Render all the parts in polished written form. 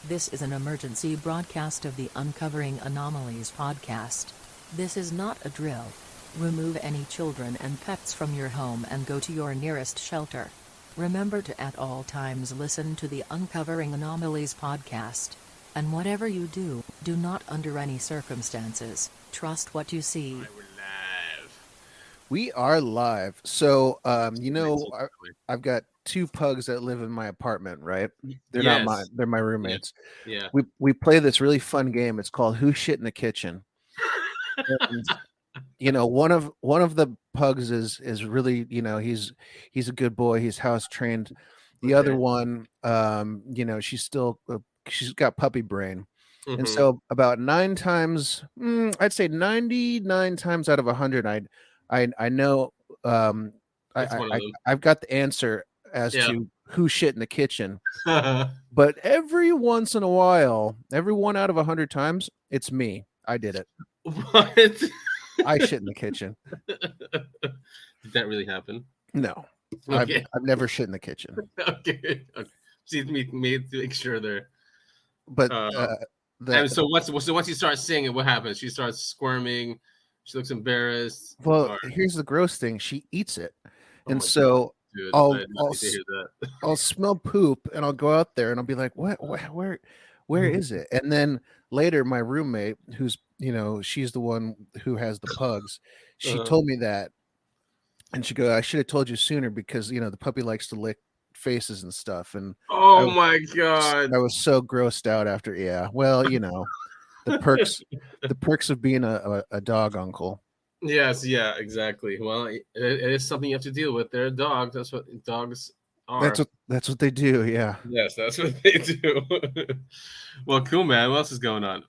This is an emergency broadcast of the Uncovering Anomalies podcast. This is not a drill. Remove any children and pets from your home and go to your nearest shelter. Remember to at all times listen to the Uncovering Anomalies podcast. And whatever you do, do not under any circumstances trust what you see. We're live. We are live. So, Nice. I've got two pugs that live in my apartment, right? They're not Yes. mine. They're my roommates. Yeah. We play this really fun game. It's called Who Shit in the Kitchen. And, one of the pugs is really, he's a good boy. He's house trained. The other one, she's got puppy brain. Mhm. And so about 9 times, I'd say 99 times out of 100, I know It's one of them. I've got the answer as Yeah. to who shit in the kitchen. But every once in a while, every 1 out of 100 times, it's me. I did it. What? I shit in the kitchen. Did that really happen? No, Okay. I've never shit in the kitchen. Okay. See, me made to make sure there. But And so once you start singing, what happens? She starts squirming. She looks embarrassed. well, here's the gross thing: she eats it, and my so Dude, I'll I did not need to hear that. I'll smell poop, and I'll go out there, and I'll be like, "What? Where is it?" And then later, my roommate, who's she's the one who has the pugs, she told me that, and she go, "I should have told you sooner because the puppy likes to lick faces and stuff." And Oh my god! I was so grossed out after. Yeah, well, the perks of being a dog uncle. Yes, yeah, exactly. Well, it is something you have to deal with. They're dogs. That's what dogs are. That's what they do. Yeah. Yes, that's what they do. Well, cool, man. What else is going on?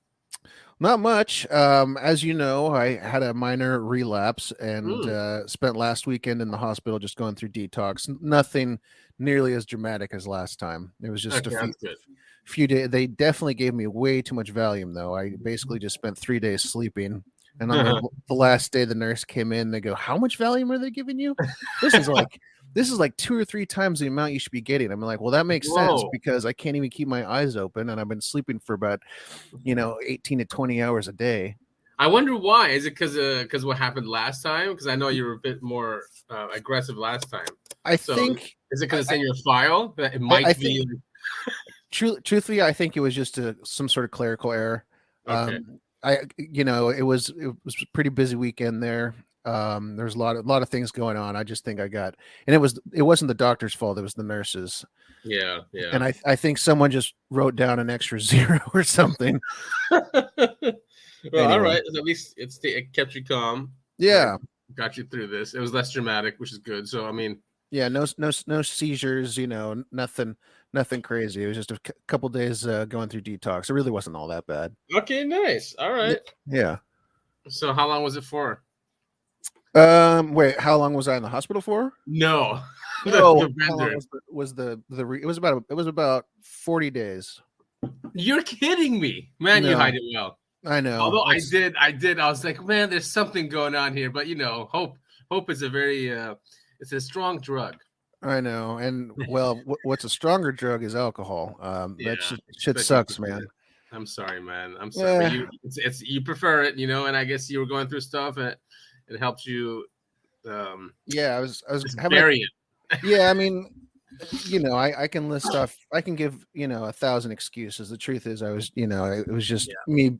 Not much. As you know, I had a minor relapse and spent last weekend in the hospital just going through detox. Nothing nearly as dramatic as last time. It was just Okay, that's good. few days. They definitely gave me way too much Valium, though. I basically just spent 3 days sleeping. And on the last day, the nurse came in. They go, "How much Valium are they giving you? This is like 2 or 3 times the amount you should be getting." I'm like, "Well, that makes sense because I can't even keep my eyes open, and I've been sleeping for about 18 to 20 hours a day." I wonder why. Is it because what happened last time? Because I know you were a bit more aggressive last time. I think is it because it's in your file that it might be? Truthfully, I think it was just some sort of clerical error. Okay. It was a pretty busy weekend there. There's a lot of things going on. I just think I got, and it wasn't the doctor's fault. It was the nurses. Yeah. And I think someone just wrote down an extra 0 or something. Well, anyway. All right. At least it kept you calm. Yeah. Got you through this. It was less dramatic, which is good. So, I mean, yeah, no seizures, nothing crazy. It was just a couple days going through detox. It really wasn't all that bad. Okay, nice. All right. Yeah. So how long was it for? Wait, how long was I in the hospital for? No. It was about 40 days. You're kidding me. Man, no. You hide it well. I know. Although I did. I was like, man, there's something going on here. But hope is a very it's a strong drug. I know. And well, what's a stronger drug is alcohol. That shit sucks, man. I'm sorry, man. I'm sorry. Yeah. You prefer it, and I guess you were going through stuff and it helps you. I was bury it. Yeah, I mean, I can list off. I can give 1,000 excuses. The truth is, I was, it was just me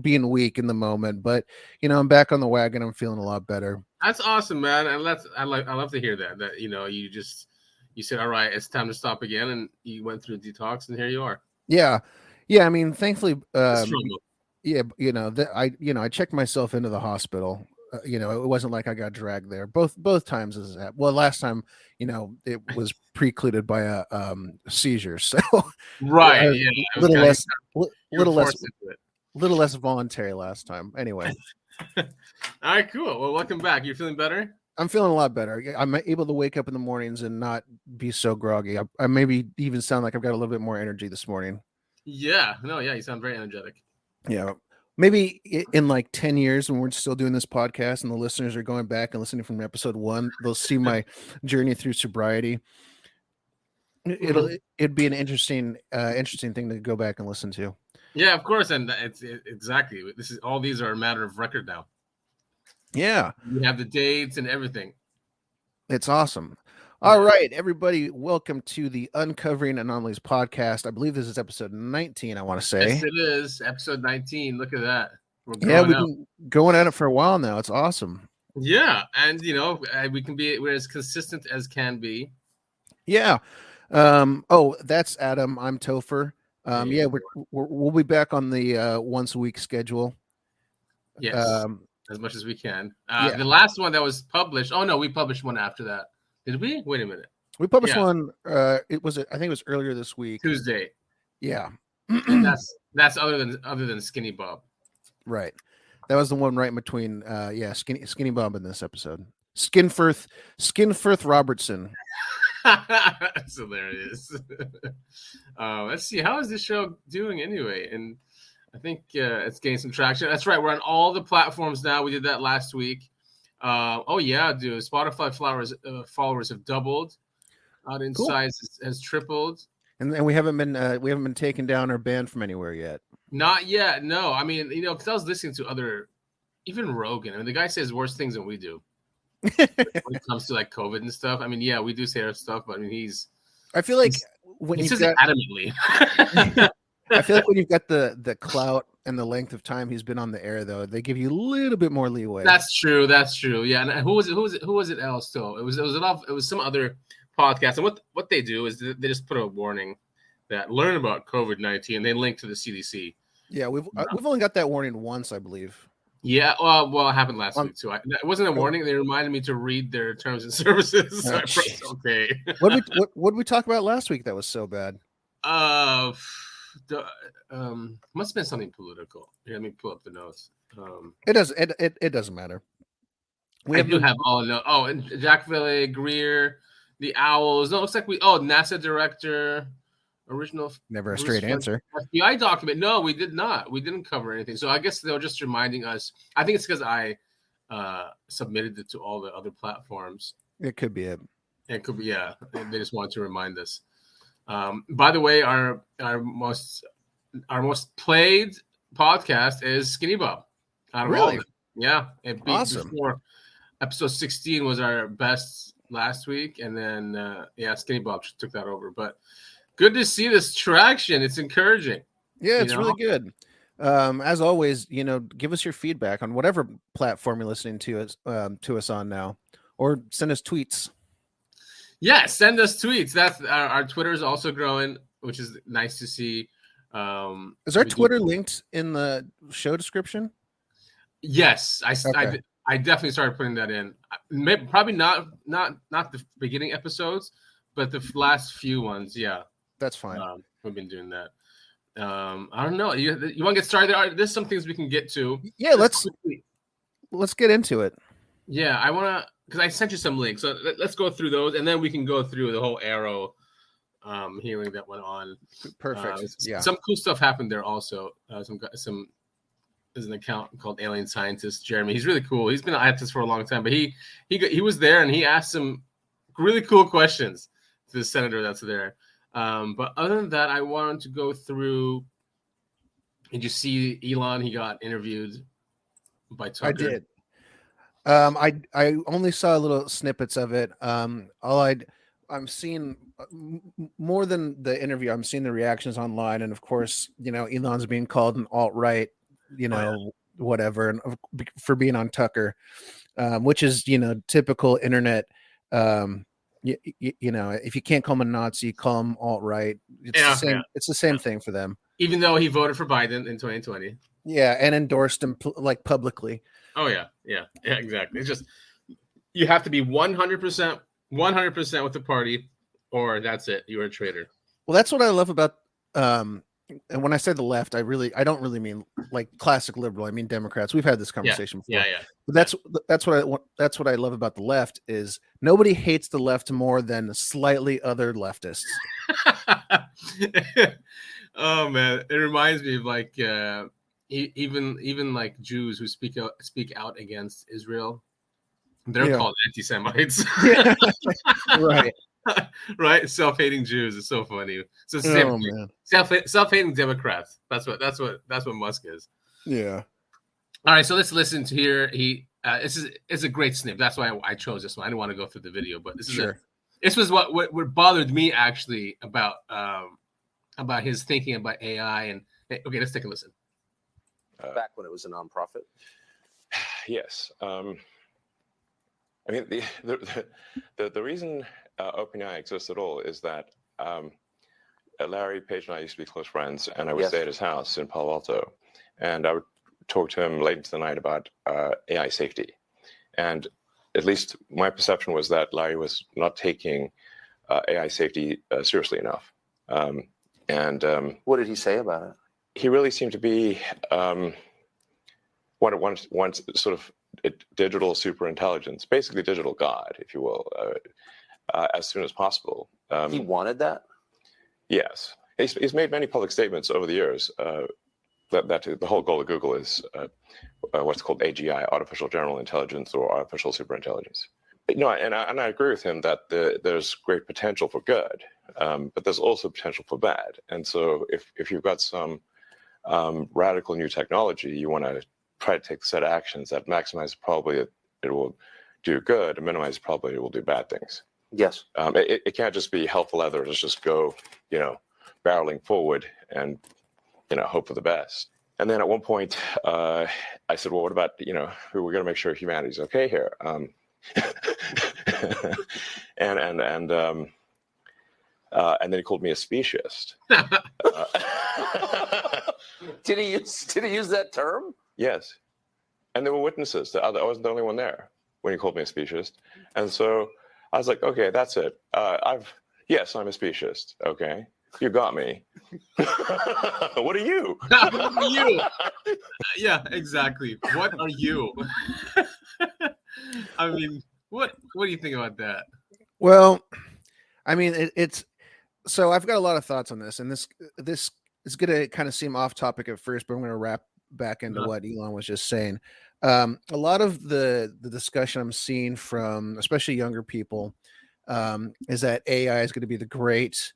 being weak in the moment. But I'm back on the wagon. I'm feeling a lot better. That's awesome, man. And I love to hear that. That you said, all right, it's time to stop again, and you went through a detox, and here you are. Yeah. I mean, thankfully, I checked myself into the hospital. It wasn't like I got dragged there. Both times is that. Well, last time, it was precluded by a seizure. So right, little less voluntary last time. Anyway. All right, cool. Well, welcome back. You're feeling better? I'm feeling a lot better. I'm able to wake up in the mornings and not be so groggy. I maybe even sound like I've got a little bit more energy this morning. Yeah. No, yeah, you sound very energetic. Yeah. Maybe in like 10 years when we're still doing this podcast and the listeners are going back and listening from episode 1, they'll see my journey through sobriety. It'd be an interesting thing to go back and listen to. Yeah, of course, and exactly. All these are a matter of record now. Yeah, we have the dates and everything. It's awesome. All right, everybody, welcome to the Uncovering Anomalies podcast. I believe this is episode 19, I want to say. Yes, it is. Episode 19. Look at that. We've been going at it for a while now. It's awesome. Yeah, and we're as consistent as can be. Yeah. That's Adam. I'm Topher. We'll be back on the once a week schedule. Yes, as much as we can. The last one that was published. Oh no, we published one after that. Did we? Wait a minute. We published one. I think it was earlier this week. Tuesday. Yeah. And that's other than Skinny Bob. Right. That was the one right in between. Skinny Bob in this episode. Skinfirth Robertson. That's hilarious. Let's see. How is this show doing anyway? And I think it's getting some traction. That's right. We're on all the platforms now. We did that last week. Dude. Spotify followers have doubled. Audience size has tripled. And we haven't been taken down or banned from anywhere yet. Not yet. No. I mean, because I was listening to even Rogan. I mean, the guy says worse things than we do. When it comes to like COVID and stuff. I mean, yeah, we do say our stuff, but I mean, I feel like when he says it adamantly. I feel like when you've got the clout and the length of time he's been on the air, though, they give you a little bit more leeway. That's true. Yeah. And who was it else though? It was some other podcast. And what they do is they just put a warning that learn about COVID-19. They link to the CDC. Yeah, we've only got that warning once, I believe. Yeah, well, it happened last week too. It wasn't a warning. They reminded me to read their terms and services. So I pressed okay. What did we talk about last week that was so bad? Must have been something political. Here, let me pull up the notes. It doesn't matter. I do have all no. Oh, and Jacksonville, Greer, the Owls. No, it looks like NASA director. Never a straight answer. FBI document. No, we did not. We didn't cover anything. So I guess they were just reminding us. I think it's because I submitted it to all the other platforms. It could be it. It could be, yeah. They just wanted to remind us. By the way, our most played podcast is Skinny Bob. Really? Yeah. It beat awesome. Before episode 16 was our best last week, and then Skinny Bob took that over. But good to see this traction. It's encouraging. Yeah, it's really good. As always, give us your feedback on whatever platform you're listening to us on now, or send us tweets. Yeah, send us tweets. That's our Twitter is also growing, which is nice to see. Is our Twitter linked in the show description? Yes, I definitely started putting that in. Probably not the beginning episodes, but the last few ones. Yeah. That's fine. We've been doing that. I don't know. You want to get started? There's some things we can get to. Yeah, let's get into it. Yeah, I want to because I sent you some links. So let's go through those, and then we can go through the whole AARO hearing that went on. Perfect. Some cool stuff happened there also. There's an account called Alien Scientist Jeremy. He's really cool. He's been at this for a long time, but he was there and he asked some really cool questions to the senator that's there. But other than that, I wanted to go through. Did you see Elon? He got interviewed by Tucker. I did. I only saw little snippets of it. I'm seeing more than the interview. I'm seeing the reactions online, and of course, Elon's being called an alt-right, whatever, and for being on Tucker, which is typical internet. If you can't call him a Nazi, call him alt-right. It's the same thing for them. Even though he voted for Biden in 2020. Yeah, and endorsed him publicly. Oh yeah, exactly. It's just you have to be 100% with the party, or that's it. You're a traitor. Well, that's what I love about. And when I say the left, I don't really mean like classic liberal. I mean Democrats. We've had this conversation before. Yeah. But that's what I love about the left is nobody hates the left more than slightly other leftists. Oh man, it reminds me of like even like Jews who speak out against Israel. They're called anti-Semites. Right. Right? Self-hating Jews is so funny. So same Oh thing. man. Self-hating Democrats. That's what Musk is. Yeah. All right, so let's listen to here. It's a great snip. That's why I chose this one. I didn't want to go through the video, but this was what bothered me actually about his thinking about AI. And okay, let's take a listen. Back when it was a nonprofit. Yes. I mean, the reason OpenAI exists at all is that Larry Page and I used to be close friends, and I would stay at his house in Palo Alto, and I would talk to him late into the night about AI safety. And at least my perception was that Larry was not taking AI safety seriously enough. What did he say about it? He really seemed to be one sort of digital super intelligence, basically digital God, if you will, as soon as possible. He wanted that? Yes. He's made many public statements over the years that the whole goal of Google is what's called AGI, artificial general intelligence, or artificial superintelligence. No, and I agree with him that there's great potential for good, but there's also potential for bad. And so if you've got some radical new technology, you want to try to take a set of actions that maximize the probability it will do good and minimize the probability it will do bad things. Yes. It can't just be hell for leather. It's just go, barreling forward and, hope for the best. And then at one point, I said, well, what about, we're going to make sure humanity's okay here. And then he called me a speciesist. Did he use that term? Yes. And there were witnesses. I wasn't the only one there when he called me a speciesist. And so I was like, okay, that's it. Yes, I'm a speciesist. Okay. You got me. What are you? What are you? Yeah, exactly. What are you? I mean, what do you think about that? Well, I mean, it's so I've got a lot of thoughts on this, and this is going to kind of seem off topic at first, but I'm going to wrap back into what Elon was just saying. A lot of the discussion I'm seeing from especially younger people is that AI is going to be the great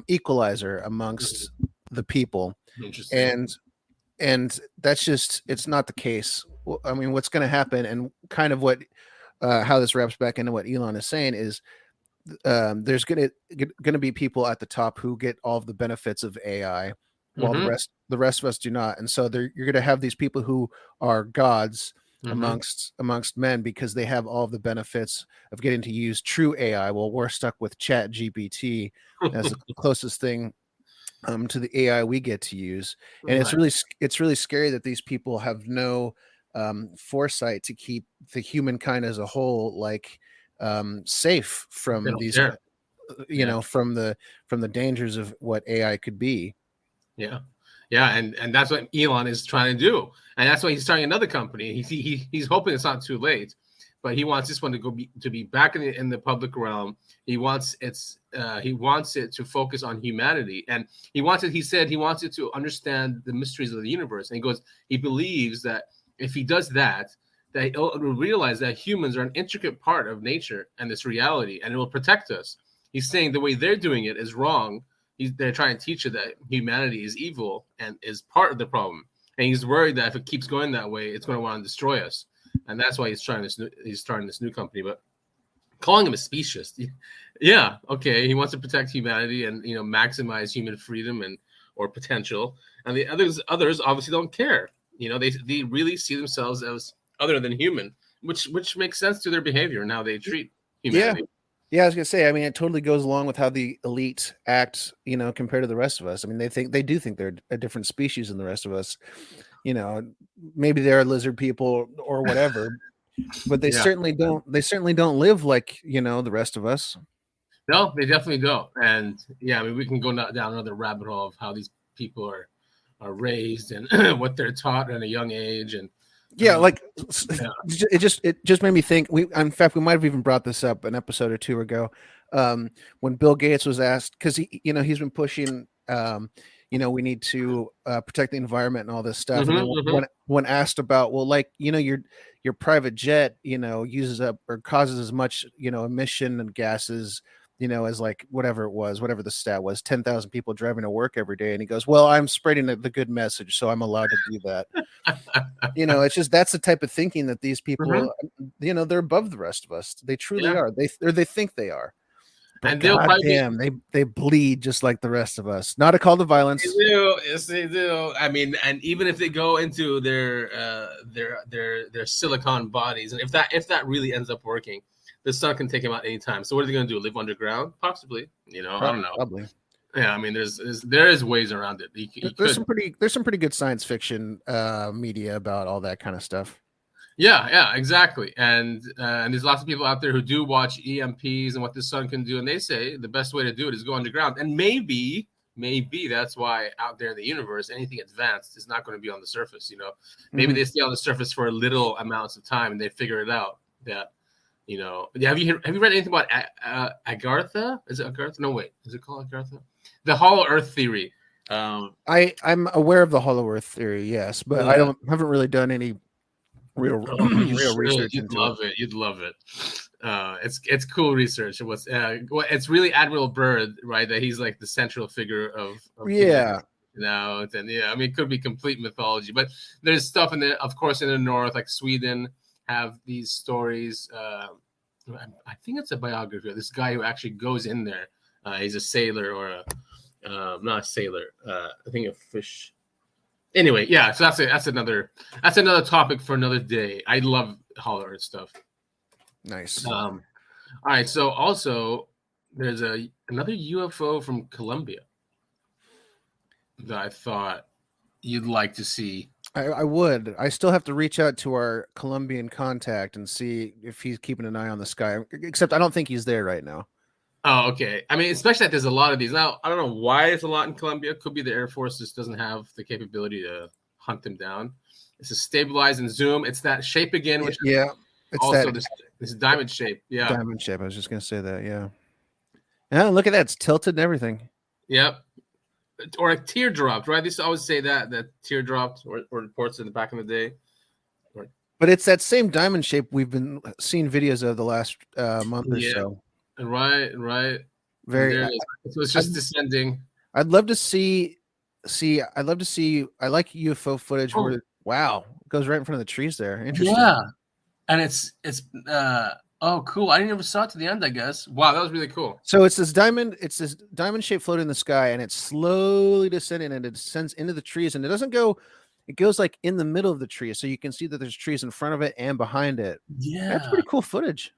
equalizer amongst the people, and that's just, it's not the case. I mean, what's going to happen, and kind of what how this wraps back into what Elon is saying, is there's going to be people at the top who get all of the benefits of AI, while the rest of us do not. And so you're going to have these people who are gods amongst men because they have all of the benefits of getting to use true AI, while we're stuck with Chat GPT as the closest thing to the AI we get to use. And it's really scary that these people have no foresight to keep the humankind as a whole safe from these from the dangers of what AI could be. And that's what Elon is trying to do, and that's why he's starting another company. He's hoping it's not too late, but he wants this one to be back in the public realm. He wants it to focus on humanity, and he said he wants it to understand the mysteries of the universe. And he believes that if he does that it will realize that humans are an intricate part of nature and this reality, and it will protect us. He's saying the way they're doing it is wrong. They're trying to teach you that humanity is evil and is part of the problem. And he's worried that if it keeps going that way, it's going to want to destroy us. And that's why he's starting this new company. But calling him a speciesist, yeah, okay, he wants to protect humanity and maximize human freedom or potential. And the others obviously don't care. They really see themselves as other than human, which makes sense to their behavior and how they treat humanity. Yeah, I was gonna say, I mean, it totally goes along with how the elite act, compared to the rest of us. I mean, they do think they're a different species than the rest of us. Maybe they're lizard people or whatever, but they certainly don't. They certainly don't live like the rest of us. No, they definitely don't. And I mean, we can go down another rabbit hole of how these people are raised and what they're taught at a young age. And it just made me think. In fact, we might have even brought this up an episode or two ago, when Bill Gates was asked, because he's been pushing, we need to protect the environment and all this stuff. And when asked about, well, your private jet, uses up or causes as much, emission and gases as like whatever it was, whatever the stat was, 10,000 people driving to work every day. And he goes, well, I'm spreading the good message, so I'm allowed to do that. It's just, that's the type of thinking that these people, they're above the rest of us. They truly are. They think they are. But and they'll probably damn, they bleed just like the rest of us. Not a call to violence. They do. Yes, they do. I mean, and even if they go into their silicon bodies, and if that really ends up working, the sun can take him out anytime. So what are they going to do? Live underground? Possibly. I don't know. Probably. Yeah, I mean, there is ways around it. There's some pretty good science fiction media about all that kind of stuff. Yeah, exactly. And there's lots of people out there who do watch EMPs and what the sun can do, and they say the best way to do it is go underground. And maybe that's why out there in the universe, anything advanced is not going to be on the surface. Maybe they stay on the surface for little amounts of time, and they figure it out. That have you read anything about Agartha? Is it Agartha? No, wait, is it called Agartha? The Hollow Earth theory. I'm aware of the Hollow Earth theory, yes, but I haven't really done any real research. You'd love it. You'd love it. It's cool research. It's really Admiral Byrd, right? That he's like the central figure of now. And I mean, it could be complete mythology, but there's stuff of course, in the north, like Sweden, have these stories. I think it's a biography of this guy who actually goes in there. He's a sailor or not a sailor. I think a fish. Anyway, yeah. So that's another topic for another day. I love Hollow Earth stuff. Nice. All right. So also, there's another UFO from Colombia that I thought you'd like to see. I would. I still have to reach out to our Colombian contact and see if he's keeping an eye on the sky. Except I don't think he's there right now. Oh, okay. I mean, especially that there's a lot of these. Now, I don't know why it's a lot in Colombia. Could be the Air Force just doesn't have the capability to hunt them down. It's a stabilize and zoom. It's that shape again, which it's also this diamond shape. Yeah. Diamond shape. I was just going to say that. Yeah. Yeah. Look at that. It's tilted and everything. Yep. Or a teardrop, right? They used to always say that teardropped or reports in the back in the day. But it's that same diamond shape we've been seeing videos of the last month or so. Right. Very. So it's just descending. I'd love to see. I'd love to see. I like UFO footage where it goes right in front of the trees there. Interesting. Yeah, and it's cool. I never saw it to the end. I guess. Wow, that was really cool. So it's this diamond. It's this diamond shape floating in the sky, and it's slowly descending, and it descends into the trees, and it doesn't go. It goes like in the middle of the tree, so you can see that there's trees in front of it and behind it. Yeah, that's pretty cool footage.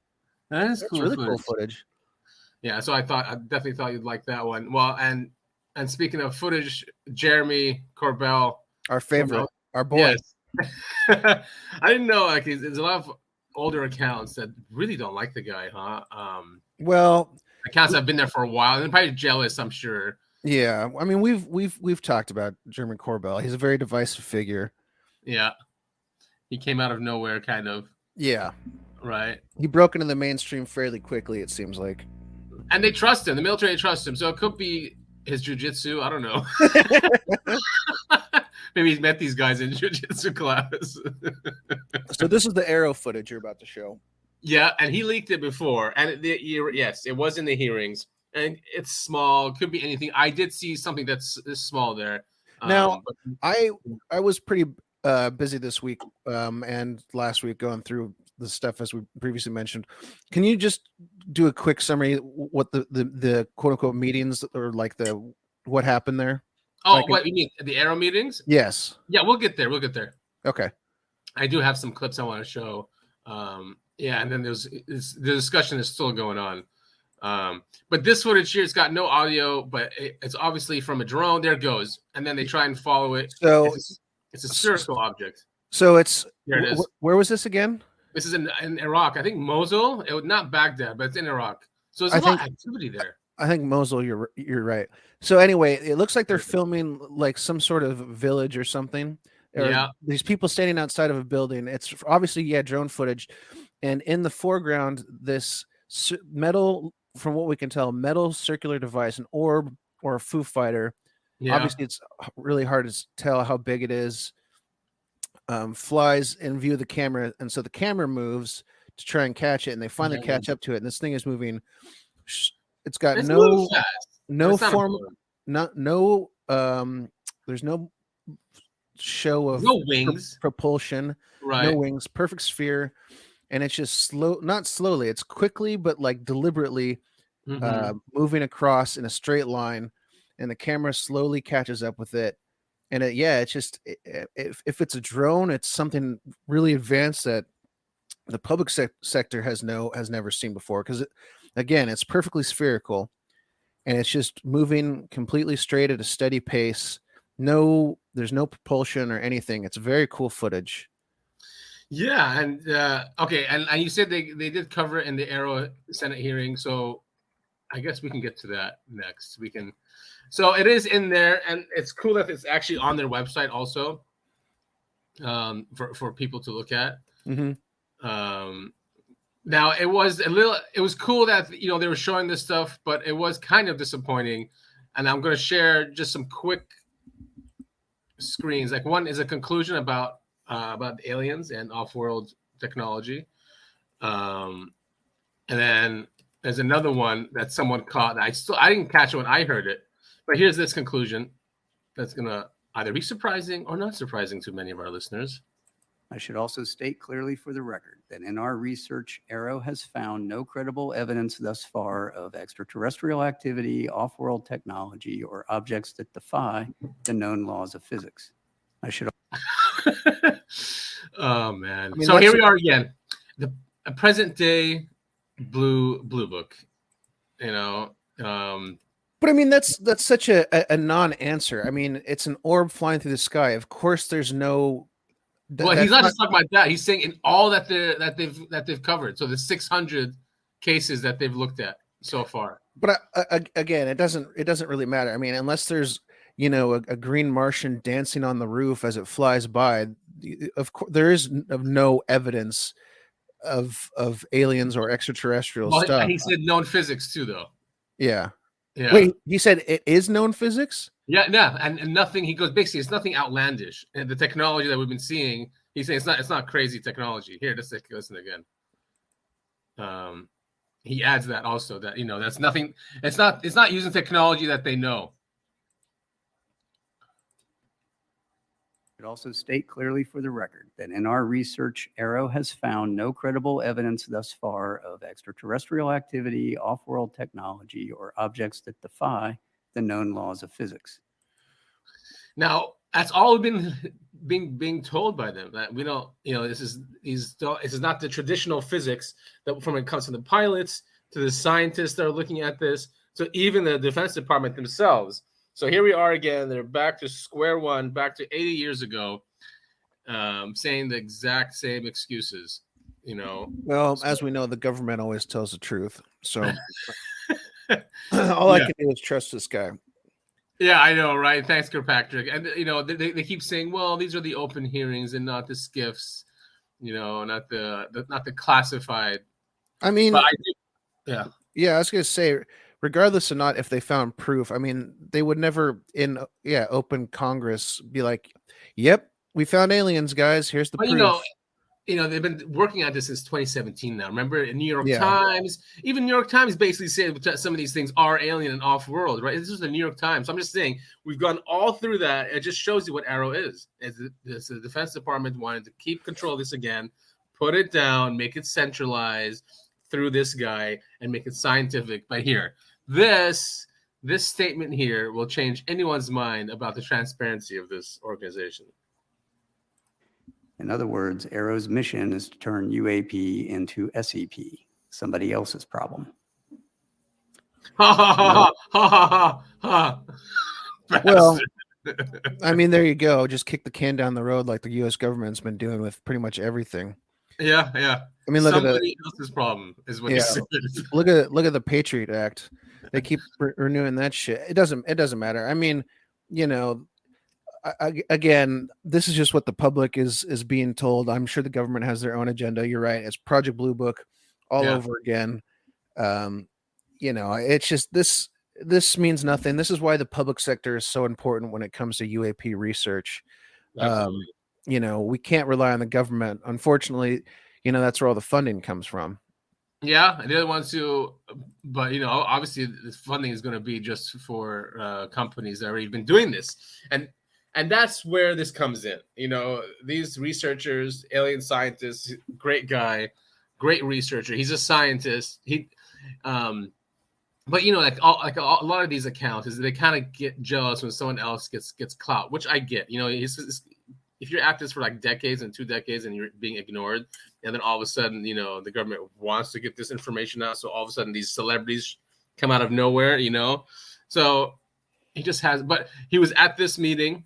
That's cool. Really cool footage. Yeah, so I definitely thought you'd like that one. Well, and speaking of footage, Jeremy Corbell, our favorite, our boy. Yes. I didn't know, like, there's a lot of older accounts that really don't like the guy, huh? Well, accounts that have been there for a while and they're probably jealous, I'm sure. Yeah, I mean, we've talked about Jeremy Corbell. He's a very divisive figure. Yeah, he came out of nowhere, kind of. Yeah, right. He broke into the mainstream fairly quickly, it seems like. And they trust him. The military trusts him. So it could be his jiu-jitsu. I don't know. Maybe he's met these guys in jiu-jitsu class. So this is the AARO footage you're about to show. Yeah, and he leaked it before. And yes, it was in the hearings. And it's small. Could be anything. I did see something that's small there. Now, I was pretty busy this week and last week going through the stuff as we previously mentioned. Can you just do a quick summary what the quote unquote meetings or like what happened there? Oh, what you mean the AARO meetings? Yes. Yeah, we'll get there. Okay. I do have some clips I want to show. Yeah, and then the discussion is still going on. But this footage here, it's got no audio, but it's obviously from a drone. There it goes. And then they try and follow it. So it's a spherical object. So it's here it is. Where was this again? This is in Iraq. I think Mosul. It was not Baghdad, but it's in Iraq. So there's a lot of activity there. I think Mosul, you're right. So anyway, it looks like they're filming like some sort of village or something. Yeah. These people standing outside of a building. It's obviously, drone footage. And in the foreground, this metal, from what we can tell, metal circular device, an orb or a Foo Fighter. Yeah. Obviously, it's really hard to tell how big it is. Flies in view of the camera. And so the camera moves to try and catch it. And they finally catch up to it. And this thing is moving It's got It's moving no fast. no It's not form, moving. not no there's no show of No wings, propulsion, no right? wings, perfect sphere, and it's just slow, not slowly, it's quickly but like deliberately Mhm. moving across in a straight line, and the camera slowly catches up with it. And it's just if it's a drone, it's something really advanced that the public sector has never seen before, because again, it's perfectly spherical and it's just moving completely straight at a steady pace. There's no propulsion or anything. It's very cool footage. Yeah, and okay, and you said they did cover it in the AARO Senate hearing, so I guess we can get to that next. We can. So it is in there, and it's cool that it's actually on their website also, for people to look at. Mm-hmm. Now it was cool that they were showing this stuff, but it was kind of disappointing, and I'm going to share just some quick screens. Like, one is a conclusion about aliens and off-world technology, and then there's another one that someone caught. I didn't catch it when I heard it, but here's this conclusion that's going to either be surprising or not surprising to many of our listeners. I should also state clearly for the record that in our research, AARO has found no credible evidence thus far of extraterrestrial activity, off-world technology, or objects that defy the known laws of physics. I should. Oh man! I mean, So here we are again, a present-day blue book. But I mean, that's such a non-answer. I mean, it's an orb flying through the sky. Of course, there's no. Well, he's not just talking about that. He's saying in all that they've covered. So the 600 cases that they've looked at so far. But again, it doesn't really matter. I mean, unless there's a green Martian dancing on the roof as it flies by, of course there is no evidence of aliens or extraterrestrial stuff. He said known physics too, though. Yeah. Yeah. Wait, he said it is known physics? Yeah, and nothing. He goes, basically, it's nothing outlandish. And the technology that we've been seeing, he's saying it's not crazy technology. Here, let's listen again. He adds that also, that that's nothing. It's not using technology that they know. I should also state clearly for the record that in our research, AARO has found no credible evidence thus far of extraterrestrial activity, off-world technology, or objects that defy the known laws of physics. Now, that's all been being told by them, that we don't, this is not the traditional physics that from when it comes to the pilots to the scientists that are looking at this, to even the Defense Department themselves. So here we are again. They're back to square one, back to 80 years ago, saying the exact same excuses. Well, as we know, the government always tells the truth. So all I can do is trust this guy. Yeah, I know, right? Thanks, Kirkpatrick. And they keep saying, well, these are the open hearings and not the skiffs, not the classified. I mean, yeah. I was gonna say, regardless of not if they found proof, I mean, they would never in open Congress be like, "Yep, we found aliens, guys. Here's the proof." They've been working at this since 2017 now. Remember, in New York Times, even New York Times basically said some of these things are alien and off-world, right? This is the New York Times. So I'm just saying, we've gone all through that. It just shows you what AARO is. The Defense Department wanted to keep control of this again, put it down, make it centralized through this guy, and make it scientific. But here, this statement here will change anyone's mind about the transparency of this organization. In other words, AARO's mission is to turn UAP into SEP, somebody else's problem. Ha ha ha ha ha ha. Well, I mean, there you go. Just kick the can down the road like the U.S. government's been doing with pretty much everything. Yeah. I mean, look somebody else's problem is what he said. Look at the Patriot Act. They keep renewing that shit. It doesn't matter. I mean, again, this is just what the public is being told. I'm sure the government has their own agenda. You're right. It's Project Blue Book all over again. It's just this means nothing. This is why the public sector is so important when it comes to UAP research. We can't rely on the government. Unfortunately, that's where all the funding comes from. Yeah, they're the ones who, but obviously, the funding is going to be just for companies that have already been doing this, and that's where this comes in. These researchers, alien scientists, great guy, great researcher. He's a scientist. But a lot of these accounts is they kind of get jealous when someone else gets clout, which I get. If you're at this for like decades and 2 decades and you're being ignored, and then all of a sudden, the government wants to get this information out, so all of a sudden these celebrities come out of nowhere, So he just has, but he was at this meeting.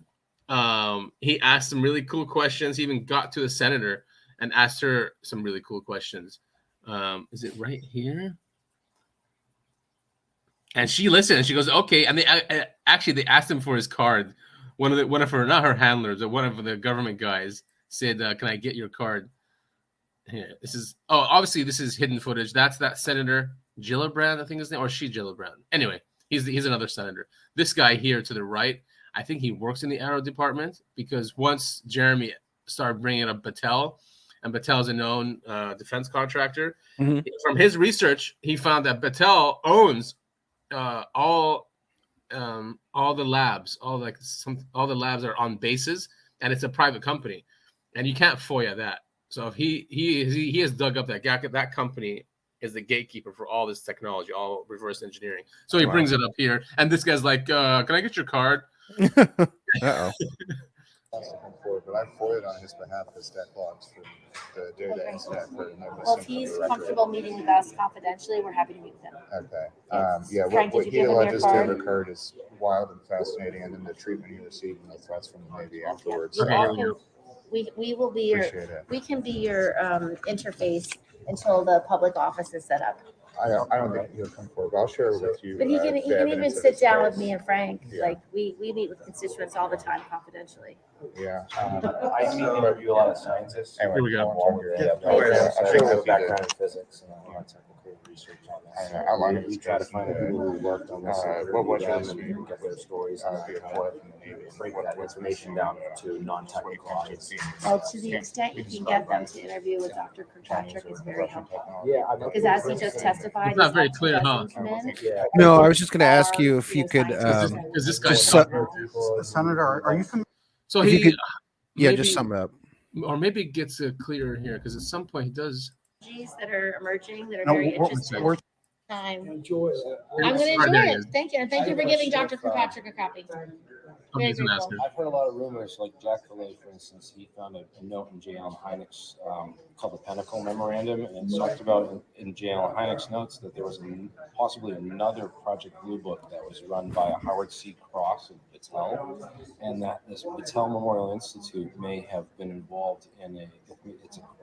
He asked some really cool questions. He even got to the senator and asked her some really cool questions. Is it right here? And she listened and she goes, okay. And they asked him for his card. One of her, not her handlers, but one of the government guys said, can I get your card? Here, obviously this is hidden footage. That's that Senator Gillibrand, I think his name, or she Gillibrand. Anyway, he's another senator. This guy here to the right, I think he works in the AARO department, because once Jeremy started bringing up Battelle, and Battelle's a known defense contractor, from his research, he found that Battelle owns all the labs, all the labs are on bases, and it's a private company, and you can't FOIA that. So if he has dug up that company is the gatekeeper for all this technology, all reverse engineering. So he brings it up here, and this guy's like, "Can I get your card?" Uh-oh. But I FOIA'd on his behalf the stack logs from the data incident. Well, if he's comfortable meeting with us confidentially, we're happy to meet with him. Okay. Yeah, Frank, what did he you give him your alleges to have card? occurred is wild and fascinating, and then the treatment he received and the threats from the Navy afterwards. You all can, we will be your, Appreciate it. we can be your interface until the public office is set up. I don't think he'll come forward, but I'll share with you. But he the can even evidence of sit his down with case. me and Frank. Yeah. Like we meet with constituents all the time confidentially. Yeah. I interview a lot of scientists. Anyway, Here we go. while we're Yeah, at it, I think I that have background in physics and a lot of technical research on this. I outlined it We as try to just, find the people who worked on this. what was them this? and get their stories and break that information down to non-technical audience. Well, to the extent you can get them to interview with Dr. Kirkpatrick is very helpful. Yeah, Because as he just testified, It's not very his clear, huh? doesn't come in. Yeah. No, I was just going to ask you if you could Is this guy just Senator, are you familiar? So if you he could- maybe, just sum it up. or maybe it gets clearer here, because at some point he does. That are emerging that are very interesting. we're- Time. I enjoy it. I'm going to Right, there enjoy he it. is. Thank you. And thank you for giving Dr. Kirkpatrick a copy. Very He's an grateful. asker. I've heard a lot of rumors, like Jack Fillet, for instance, he found a note in J. Allen Hynek's called the Pinnacle Memorandum, and it talked about in J. Allen Hynek's notes that there was possibly another Project Blue Book that was run by a Howard C. Cross of Battelle, and that this Battelle Memorial Institute may have been involved in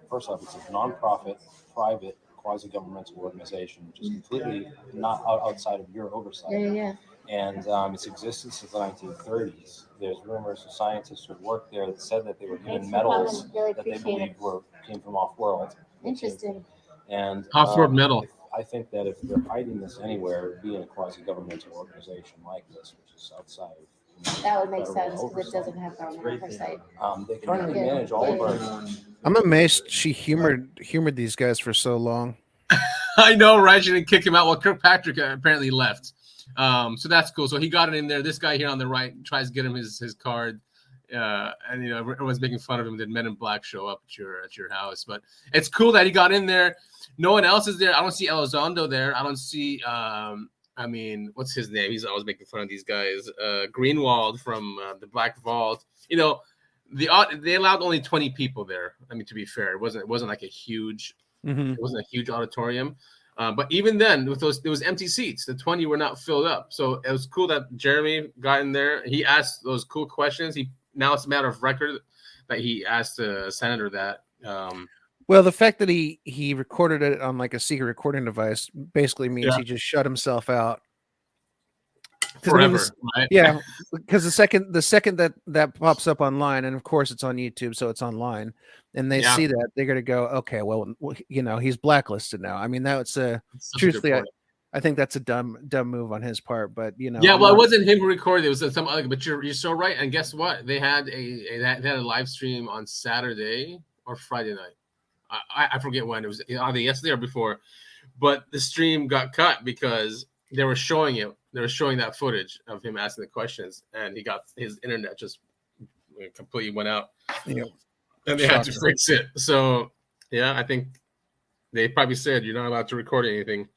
first off, it's a nonprofit, private, quasi-governmental organization, which is completely not outside of your oversight. Yeah. And its existence since the 1930s. There's rumors of scientists who worked there that said that they were given medals Really that they appreciate believed it. came from off-world. Interesting. And Off-world medal. I think that if they're hiding this anywhere, it would be in a quasi-governmental organization like this, which is outside of That would make federal sense because it oversight. doesn't have government oversight. They currently Yeah. manage all of our. I'm amazed she humored these guys for so long. I know, right? She didn't kick him out. Well, Kirkpatrick apparently left. So that's cool. So he got it in there. This guy here on the right tries to get him his card. And everyone's making fun of him. Did Men in Black show up at your house? But it's cool that he got in there. No one else is there. I don't see Elizondo there. I don't see what's his name? He's always making fun of these guys. Greenwald from the Black Vault. They allowed only 20 people there. I mean, to be fair, it wasn't like a huge. Mm-hmm. It wasn't a huge auditorium. But even then, with there was empty seats. The 20 were not filled up. So it was cool that Jeremy got in there. He asked those cool questions. Now it's a matter of record that he asked the senator that. Well, the fact that he recorded it on like a secret recording device basically means he just shut himself out. Forever, right? Yeah, because the second that pops up online, and of course it's on YouTube, so it's online, and they see that, they're gonna go, okay, well, he's blacklisted now. I mean, that's truthfully, I think that's a dumb move on his part, but Yeah, well, it wasn't him who recorded; it was some other. But you're so right. And guess what? They had a live stream on Saturday or Friday night. I forget when it was, either yesterday or before, but the stream got cut because they were showing it. They were showing that footage of him asking the questions, and his internet just completely went out, Yeah. and they had to fix it. So yeah, I think they probably said you're not allowed to record anything.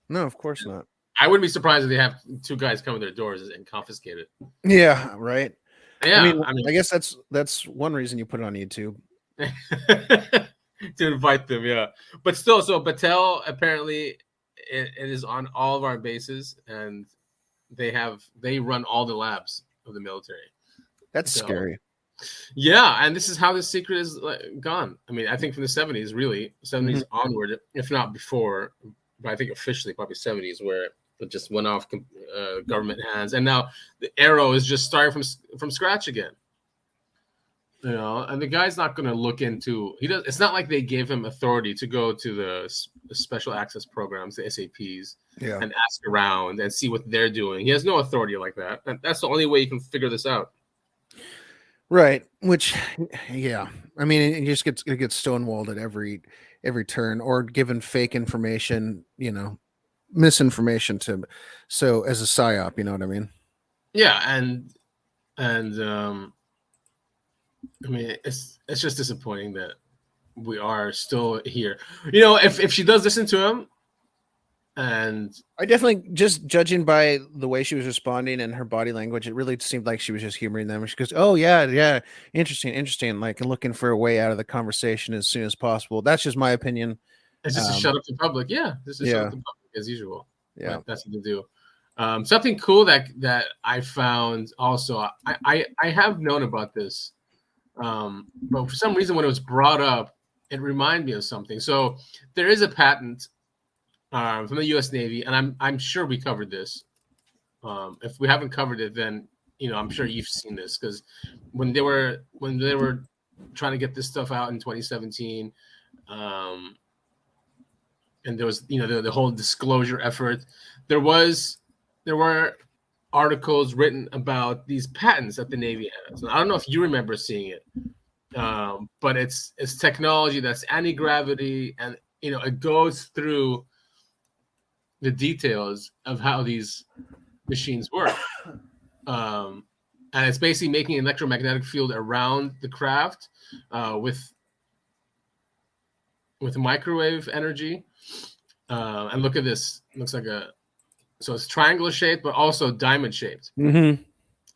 No, of course not. I wouldn't be surprised if they have two guys come to their doors and confiscate it. Yeah, right. Yeah, I mean, I guess that's one reason you put it on YouTube. to invite them, yeah. But still, so Battelle apparently it is on all of our bases, and they run all the labs of the military. That's scary. Yeah, and this is how the secret is gone. I mean, I think from the 70s, really, 70s onward, if not before, but I think officially probably 70s, where it just went off government hands, and now the AARO is just starting from scratch again. You know, and the guy's not going to look into. It's not like they gave him authority to go to the special access programs, the SAPs, and ask around and see what they're doing. He has no authority like that. And that's the only way you can figure this out. Right. Which, yeah. I mean, it just gets stonewalled at every turn, or given fake information. You know, misinformation so as a psyop. You know what I mean? Yeah, and I mean, it's just disappointing that we are still here. You know, if she does listen to him, and I definitely, just judging by the way she was responding and her body language, it really seemed like she was just humoring them. She goes, "Oh yeah, interesting," like looking for a way out of the conversation as soon as possible. That's just my opinion. It's just to shut up the public. Yeah, just to shut up the public as usual. Yeah, right? That's what they do. Something cool that I found also. I have known about this. But for some reason, when it was brought up, it reminded me of something. So there is a patent from the U.S. Navy, and I'm sure we covered this. If we haven't covered it, then I'm sure you've seen this, because when they were trying to get this stuff out in 2017, and there was the whole disclosure effort, there were articles written about these patents that the Navy has. And I don't know if you remember seeing it, but it's technology that's anti-gravity, and it goes through the details of how these machines work. And it's basically making an electromagnetic field around the craft with microwave energy. And look at this. It looks like so it's triangular shaped, but also diamond shaped. Mm-hmm.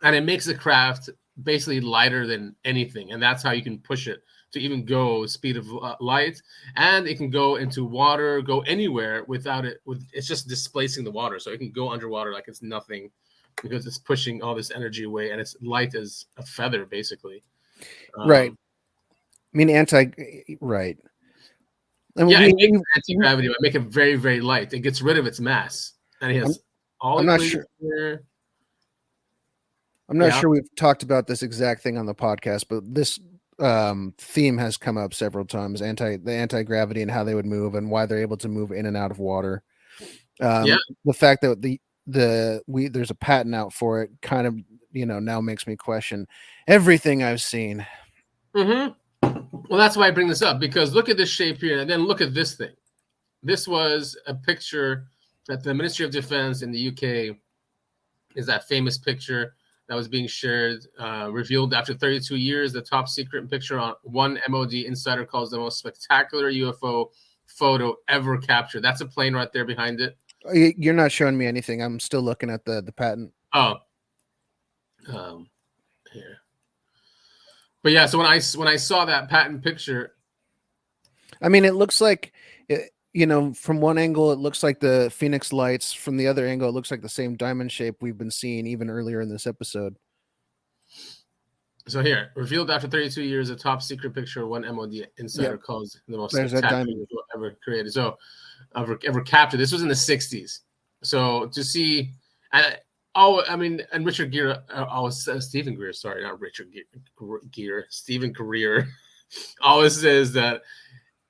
And it makes the craft basically lighter than anything. And that's how you can push it to even go speed of light. And it can go into water, go anywhere without it. It's just displacing the water. So it can go underwater like it's nothing, because it's pushing all this energy away, and it's light as a feather, basically. Right. I mean, right. I mean, it makes anti-gravity, but make it very, very light. It gets rid of its mass. And he has all. I'm not sure. I'm not sure we've talked about this exact thing on the podcast, but this theme has come up several times: the anti-gravity and how they would move, and why they're able to move in and out of water. The fact that there's a patent out for it kind of now makes me question everything I've seen. Mm-hmm. Well, that's why I bring this up, because look at this shape here, and then look at this thing. This was a picture that the Ministry of Defense in the UK is that famous picture that was being shared, revealed after 32 years, the top secret picture on one MOD insider calls the most spectacular UFO photo ever captured. That's a plane right there behind it. You're not showing me anything. I'm still looking at the patent. Oh, here. But yeah, so when I saw that patent picture, I mean, it looks like from one angle, it looks like the Phoenix lights. From the other angle, it looks like the same diamond shape we've been seeing even earlier in this episode. So here, revealed after 32 years, a top secret picture one MOD insider calls the most spectacular ever created. So ever captured. This was in the 60s. So to see, and Richard Gere, Stephen Greer, sorry, not Richard Gere, Stephen Greer always says that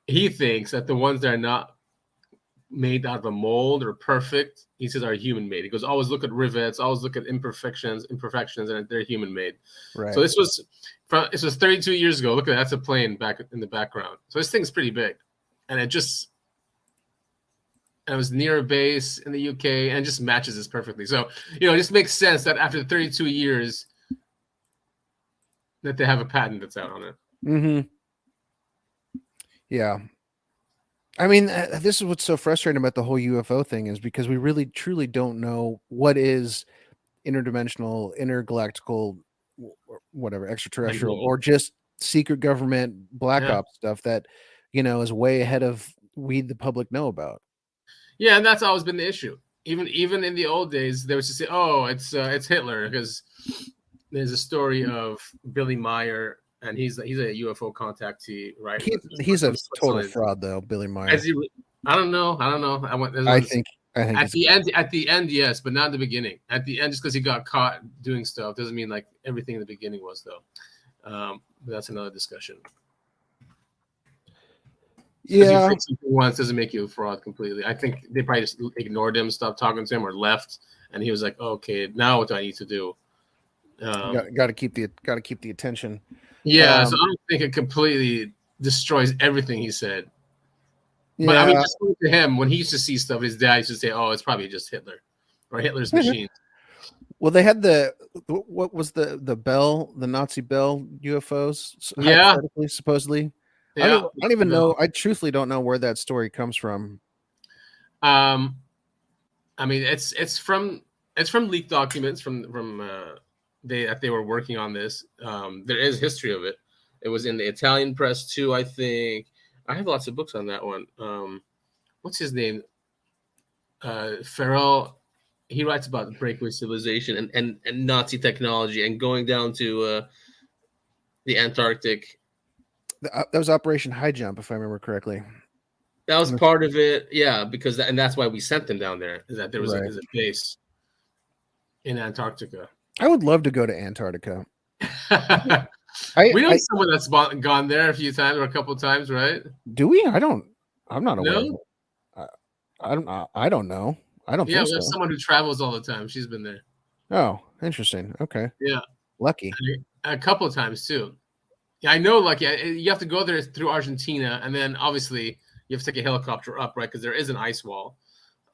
he thinks that the ones that are not made out of a mold or perfect, he says, are human made. He goes, always look at rivets, always look at imperfections, and they're human made. Right. So this was 32 years ago. Look at that, that's a plane back in the background. So this thing's pretty big, and it just and it was near a base in the UK, and just matches this perfectly. So, it just makes sense that after 32 years that they have a patent that's out on it. Mm-hmm. Yeah. I mean, this is what's so frustrating about the whole UFO thing, is because we really truly don't know what is interdimensional, intergalactical, whatever, extraterrestrial, or just secret government black ops stuff that, is way ahead of we, the public, know about. Yeah, and that's always been the issue. Even in the old days, they would just say, "Oh, it's Hitler," because there's a story of Billy Meyer, and he's a UFO contactee, right? He's a total fraud, though, Billy Meyer. I don't know. I think at the end, yes, but not in the beginning. At the end, just because he got caught doing stuff doesn't mean like everything in the beginning was, though. But that's another discussion. Because you think something once doesn't make you a fraud completely. I think they probably just ignored him, stopped talking to him, or left, and he was like, oh, "Okay, now what do I need to do?" Got to keep the attention. Yeah, so I don't think it completely destroys everything he said. But I mean, just to him, when he used to see stuff, his dad used to say, "Oh, it's probably just Hitler or Hitler's machine." Well, they had what was the Bell, the Nazi Bell UFOs? Yeah, supposedly. Yeah, I don't even know. I truthfully don't know where that story comes from. I mean, it's from leaked documents from they were working on this. There is history of it. It was in the Italian press too, I think. I have lots of books on that one. What's his name? Farrell. He writes about breakaway civilization and Nazi technology and going down to the Antarctic. That was Operation High Jump, if I remember correctly. That was part of it, yeah, because that's why we sent them down there. Is that there was a base in Antarctica. I would love to go to Antarctica. We know someone that's gone there a few times or a couple of times, right? Do we? I'm not aware. No? I don't know. I don't think so. Yeah, we have someone who travels all the time. She's been there. Oh, interesting. Okay. Yeah. Lucky. A couple of times too. Yeah, I know. Like, you have to go there through Argentina, and then obviously you have to take a helicopter up, right? Because there is an ice wall.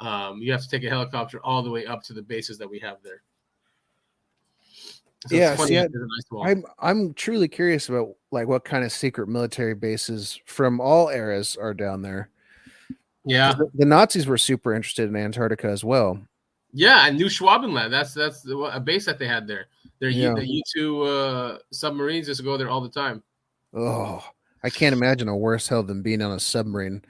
You have to take a helicopter all the way up to the bases that we have there. So yeah, I'm truly curious about like what kind of secret military bases from all eras are down there. Yeah, the Nazis were super interested in Antarctica as well. Yeah, and New Schwabenland. That's a base that they had there. The U-2 submarines just go there all the time. Oh, I can't imagine a worse hell than being on a submarine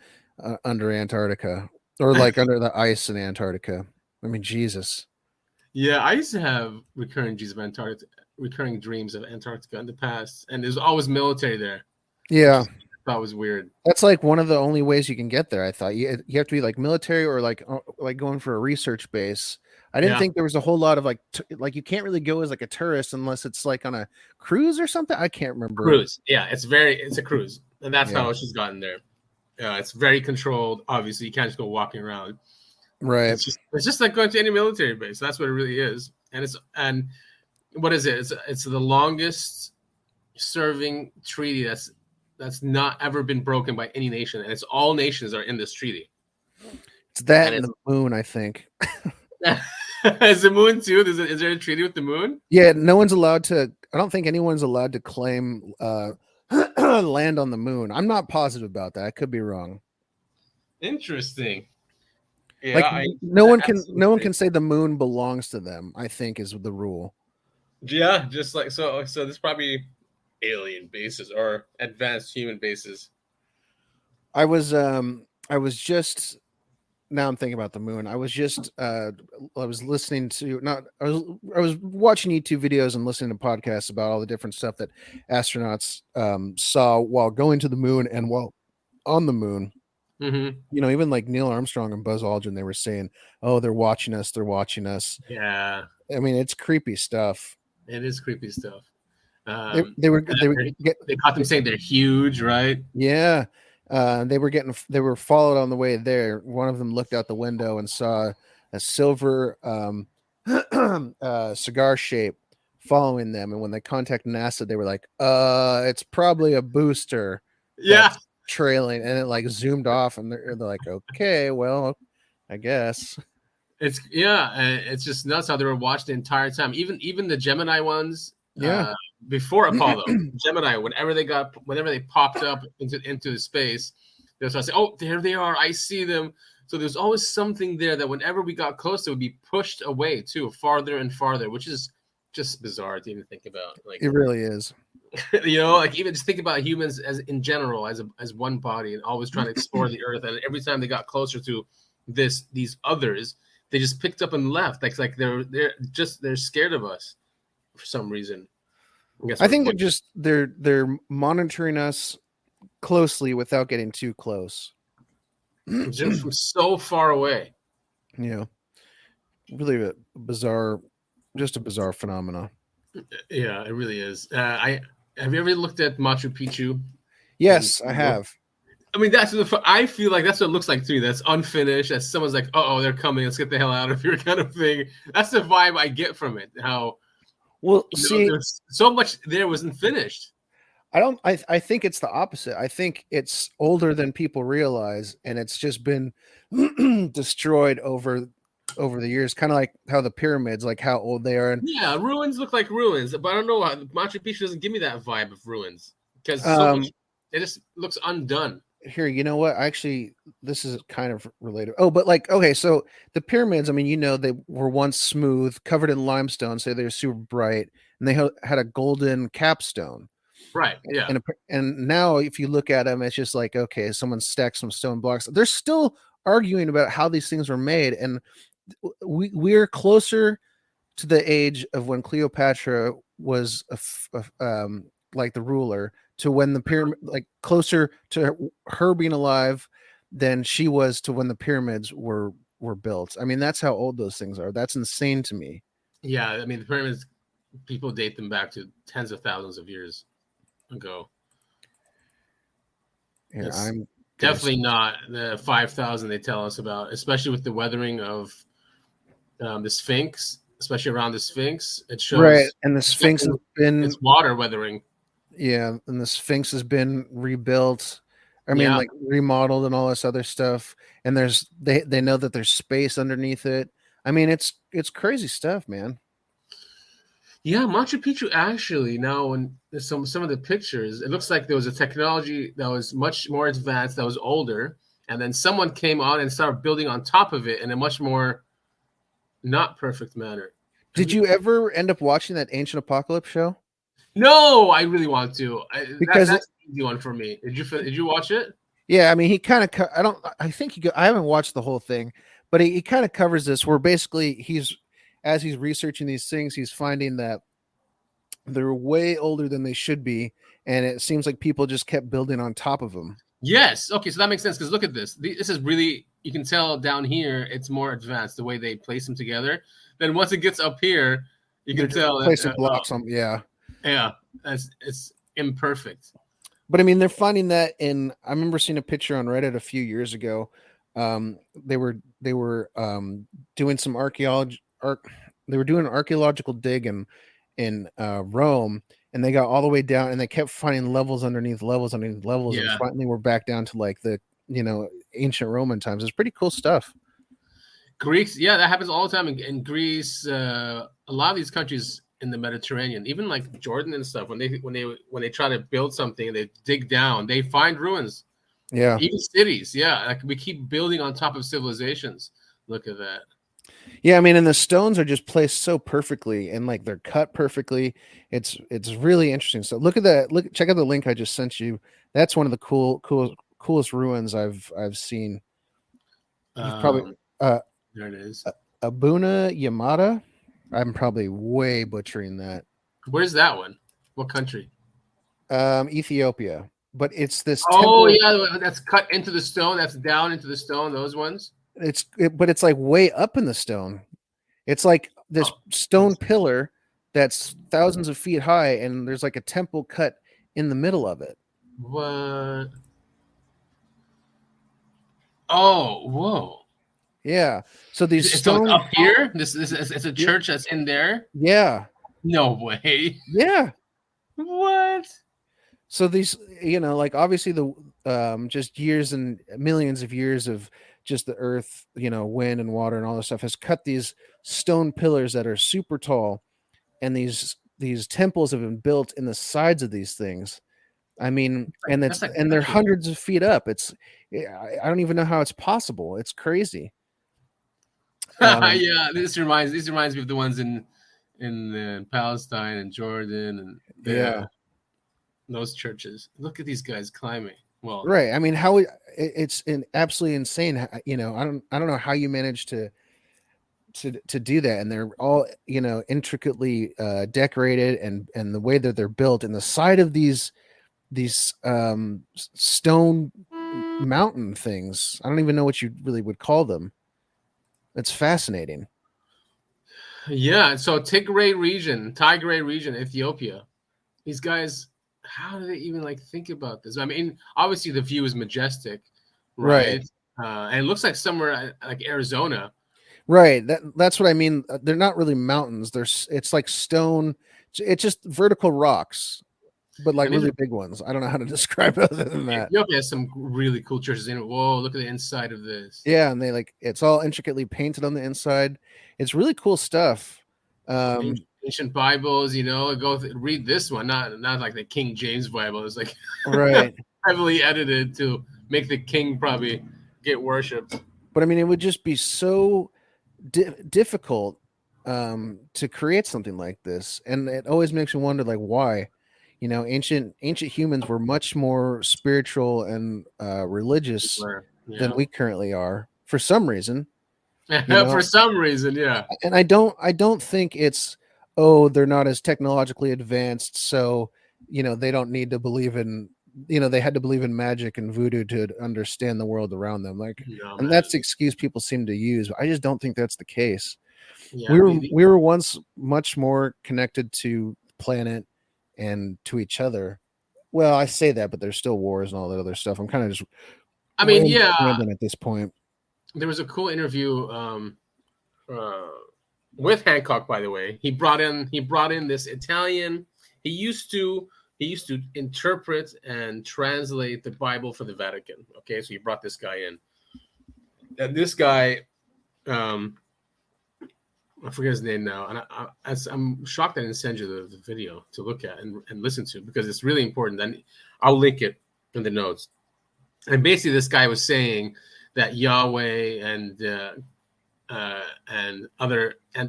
under Antarctica or like under the ice in Antarctica. I mean, Jesus. Yeah, I used to have recurring dreams of Antarctica in the past, and there's always military there. Yeah, I thought was weird. That's like one of the only ways you can get there. I thought you have to be like military or like going for a research base. I didn't think there was a whole lot of like you can't really go as like a tourist unless it's like on a cruise or something. I can't remember. Cruise, yeah, it's a cruise, and that's how she's gotten there. It's very controlled. Obviously, you can't just go walking around. Right. It's just like going to any military base. That's what it really is. And what is it? It's the longest serving treaty that's not ever been broken by any nation, and it's all nations are in this treaty. It's that and the moon, I think. Is the moon too? Is there a treaty with the moon? Yeah, no one's allowed to. I don't think anyone's allowed to claim land on the moon. I'm not positive about that. I could be wrong. Interesting. Yeah, like no one can say the moon belongs to them, I think is the rule. Yeah, just like so there's probably alien bases or advanced human bases. I was just now I'm thinking about the moon. I was just I was listening to I was watching YouTube videos and listening to podcasts about all the different stuff that astronauts saw while going to the moon and while on the moon. Mm-hmm. You know, even like Neil Armstrong and Buzz Aldrin, they were saying, "Oh, they're watching us. They're watching us." Yeah, I mean, it's creepy stuff. It is creepy stuff. They caught them saying they're huge, right? Yeah, they were followed on the way there. One of them looked out the window and saw a silver cigar shape following them, and when they contacted NASA, they were like, "It's probably a booster." Yeah. Trailing, and it like zoomed off, and they're like, okay, well, I guess. It's just nuts how they were watched the entire time. Even the Gemini ones, Yeah. before Apollo, Gemini, whenever they popped up into the space, they would say, "Oh, there they are! I see them." So there's always something there that whenever we got close, it would be pushed away too, farther and farther, which is just bizarre to even think about. Like It really is. like even just think about humans as in general as one body and always trying to explore the earth, and every time they got closer to these others, they just picked up and left. Like they're scared of us for some reason. I think they're monitoring us closely without getting too close. just from so far away. Yeah. Really a bizarre phenomena. Yeah, it really is. Have you ever looked at Machu Picchu? Yes, I have. I mean, I feel like that's what it looks like to me. That's unfinished. That someone's like, "Oh, they're coming. Let's get the hell out of here," kind of thing. That's the vibe I get from it. How there's so much there wasn't finished. I think it's the opposite. I think it's older than people realize, and it's just been destroyed over the years, kind of like how the pyramids, like how old they are. And yeah, ruins look like ruins, but I don't know why Machu Picchu doesn't give me that vibe of ruins because it just looks undone. Here, you know what? Actually, this is kind of related. Oh, but like, okay, so the pyramids, I mean, they were once smooth, covered in limestone, so they were super bright, and they had a golden capstone. Right. Yeah. And now, if you look at them, it's just like, okay, someone stacked some stone blocks. They're still arguing about how these things were made, and we're closer to the age of when Cleopatra was like the ruler, to when the pyramid, like closer to her being alive than she was to when the pyramids were built. I mean, that's how old those things are. That's insane to me. Yeah, I mean, the pyramids, people date them back to tens of thousands of years ago. Yeah, I'm definitely not the 5,000 they tell us about, especially with the weathering of the Sphinx, especially around the Sphinx. It shows right, and the Sphinx has been it's water weathering. Yeah, and the Sphinx has been rebuilt. I mean, like remodeled and all this other stuff. And they know that there's space underneath it. I mean, it's crazy stuff, man. Yeah, Machu Picchu actually, now when some of the pictures, it looks like there was a technology that was much more advanced, that was older, and then someone came on and started building on top of it in a much more not perfect manner. Did you ever end up watching that Ancient Apocalypse show? No, I really want to. Because that's an easy one for me. Did you watch it? Yeah, I mean, he kind of. I haven't watched the whole thing, but he kind of covers this where basically as he's researching these things, he's finding that they're way older than they should be, and it seems like people just kept building on top of them. Yes. Okay, so that makes sense because look at this. This is really, you can tell down here it's more advanced the way they place them together. Then once it gets up here, you can tell placing blocks on. Yeah. Yeah, it's imperfect. But I mean, they're finding that I remember seeing a picture on Reddit a few years ago. They were doing some archaeology. They were doing an archaeological dig in Rome, and they got all the way down, and they kept finding levels underneath levels, and finally we're back down to like the ancient Roman times. It's pretty cool stuff. Greeks, yeah, that happens all the time in Greece. A lot of these countries in the Mediterranean, even like Jordan and stuff, when they try to build something, they dig down, they find ruins. Yeah, even cities. Yeah, like we keep building on top of civilizations. Look at that. Yeah, I mean, and the stones are just placed so perfectly, and like they're cut perfectly. It's really interesting. So look at that. Check out the link I just sent you. That's one of the coolest ruins I've seen. Probably there it is. Abuna Yamada. I'm probably way butchering that. Where's that one? What country? Ethiopia. But it's this. Oh yeah, that's cut into the stone. That's down into the stone. Those ones. But it's like way up in the stone. It's like this stone pillar that's thousands of feet high, and there's like a temple cut in the middle of it. What? Oh, whoa. Yeah. So these stones up here. This it's a church that's in there. Yeah. No way. Yeah. What? So these, like obviously the just years and millions of years of just the earth, wind and water and all this stuff, has cut these stone pillars that are super tall, and these temples have been built in the sides of these things. I mean, and they're hundreds of feet up. I don't even know how it's possible. It's crazy. Yeah, this reminds me of the ones in Palestine and Jordan and Yeah, those churches. Look at these guys climbing. Well, right. I mean, it's absolutely insane. I don't know how you manage to do that, and they're all intricately decorated, and the way that they're built, and the side of these stone mountain things. I don't even know what you really would call them. It's fascinating. yeah. So Tigray region, Ethiopia. These guys, how do they even like think about this? I mean, obviously the view is majestic, right? And it looks like somewhere like Arizona. Right. That's what I mean. They're not really mountains. It's like stone. It's just vertical rocks, but like really big ones. I don't know how to describe it other than that. Ethiopia has some really cool churches in it. Whoa, look at the inside of this. Yeah, and it's all intricately painted on the inside. It's really cool stuff. Ancient Bibles, go read this one. Not like the King James Bible. It's like right, heavily edited to make the king probably get worshipped. But I mean, it would just be so difficult to create something like this, and it always makes me wonder, like, why. Ancient humans were much more spiritual and religious than we currently are, for some reason. For some reason, yeah. And I don't think it's, they're not as technologically advanced, so they don't need to believe in, they had to believe in magic and voodoo to understand the world around them. And that's the excuse people seem to use. I just don't think that's the case. Yeah, we were once much more connected to the planet and to each other. Well, I say that, but there's still wars and all that other stuff. I'm kind of just rambling at this point. There was a cool interview with Hancock, by the way. He brought in this Italian. He used to interpret and translate the Bible for the Vatican. Okay, so he brought this guy in, and this guy, I forget his name now, and I'm shocked I didn't send you the video to look at and listen to, because it's really important. And I'll link it in the notes. And basically, this guy was saying that Yahweh and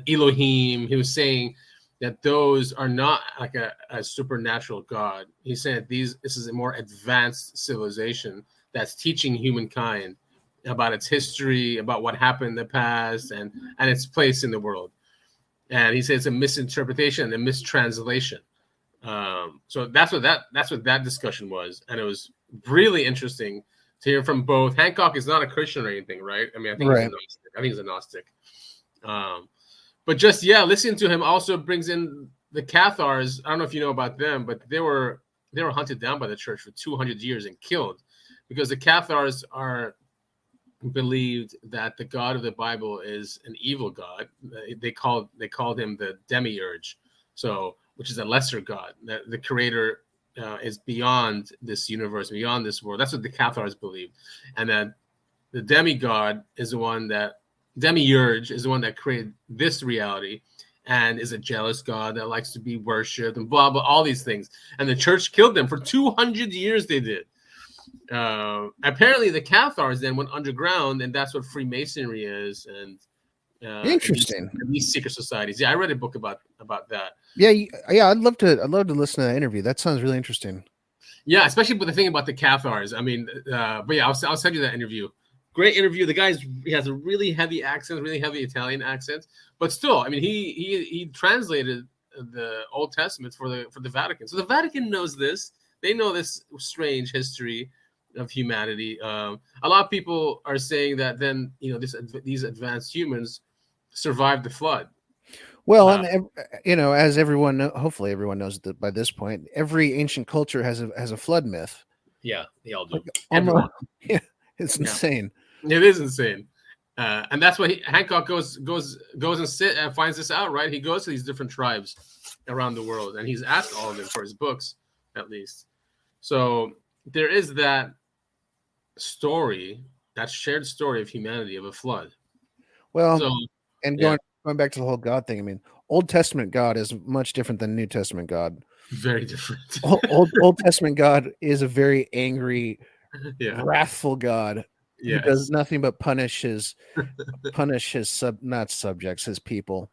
Elohim, he was saying that those are not like a supernatural God. He's saying that this is a more advanced civilization that's teaching humankind about its history, about what happened in the past, and its place in the world. And he says it's a misinterpretation and a mistranslation. So that's what that discussion was, and it was really interesting to hear from both. Hancock is not a Christian or anything, right? I mean, I think he's a Gnostic. But just listening to him also brings in the Cathars. I don't know if you know about them, but they were hunted down by the church for 200 years and killed, because the Cathars believed that the God of the Bible is an evil God. They called him the demiurge, which is a lesser God. That the creator is beyond this universe, beyond this world. That's what the Cathars believe, and that the demiurge is the one that created this reality, and is a jealous God that likes to be worshipped, and blah blah, all these things. And the church killed them for 200 years. They did. Apparently, the Cathars then went underground, and that's what Freemasonry is. And interesting. These secret societies. Yeah, I read a book about that. Yeah. I'd love to listen to that interview. That sounds really interesting. Yeah, especially with the thing about the Cathars. I mean, but yeah, I'll send you that interview. Great interview. The he has a really heavy accent, really heavy Italian accent, but still, I mean, he translated the Old Testament for the Vatican. So the Vatican knows this. They know this strange history of humanity. A lot of people are saying that then these advanced humans survived the flood. Well, and as hopefully everyone knows that by this point, every ancient culture has a flood myth. Yeah, they all do. Yeah, it's insane. It is insane, and that's why Hancock goes and finds this out. Right, he goes to these different tribes around the world, and he's asked all of them for his books, at least. So there is that story that shared story of humanity of a flood. Well, So and yeah, going back to the whole God thing, I mean, Old Testament God is much different than New Testament God. very different. Old Testament God is a very angry, Yeah, wrathful God who does yes, nothing but punish his not subjects, his people.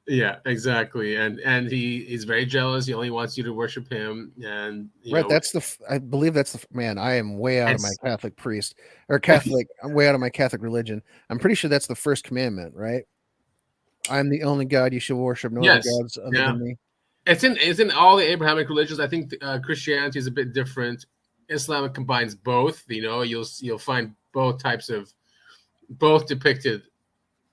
yeah, exactly. And he is very jealous. He only wants you to worship him, and Right, that's I believe that's man. I am way out of my it's Catholic priest or Catholic. I'm way out of my Catholic religion. I'm pretty sure that's the first commandment, right? I'm the only God. You should worship no other yes, gods other yeah. than me. It's in all the Abrahamic religions. I think Christianity is a bit different. Islam combines both. You'll find both types of both depicted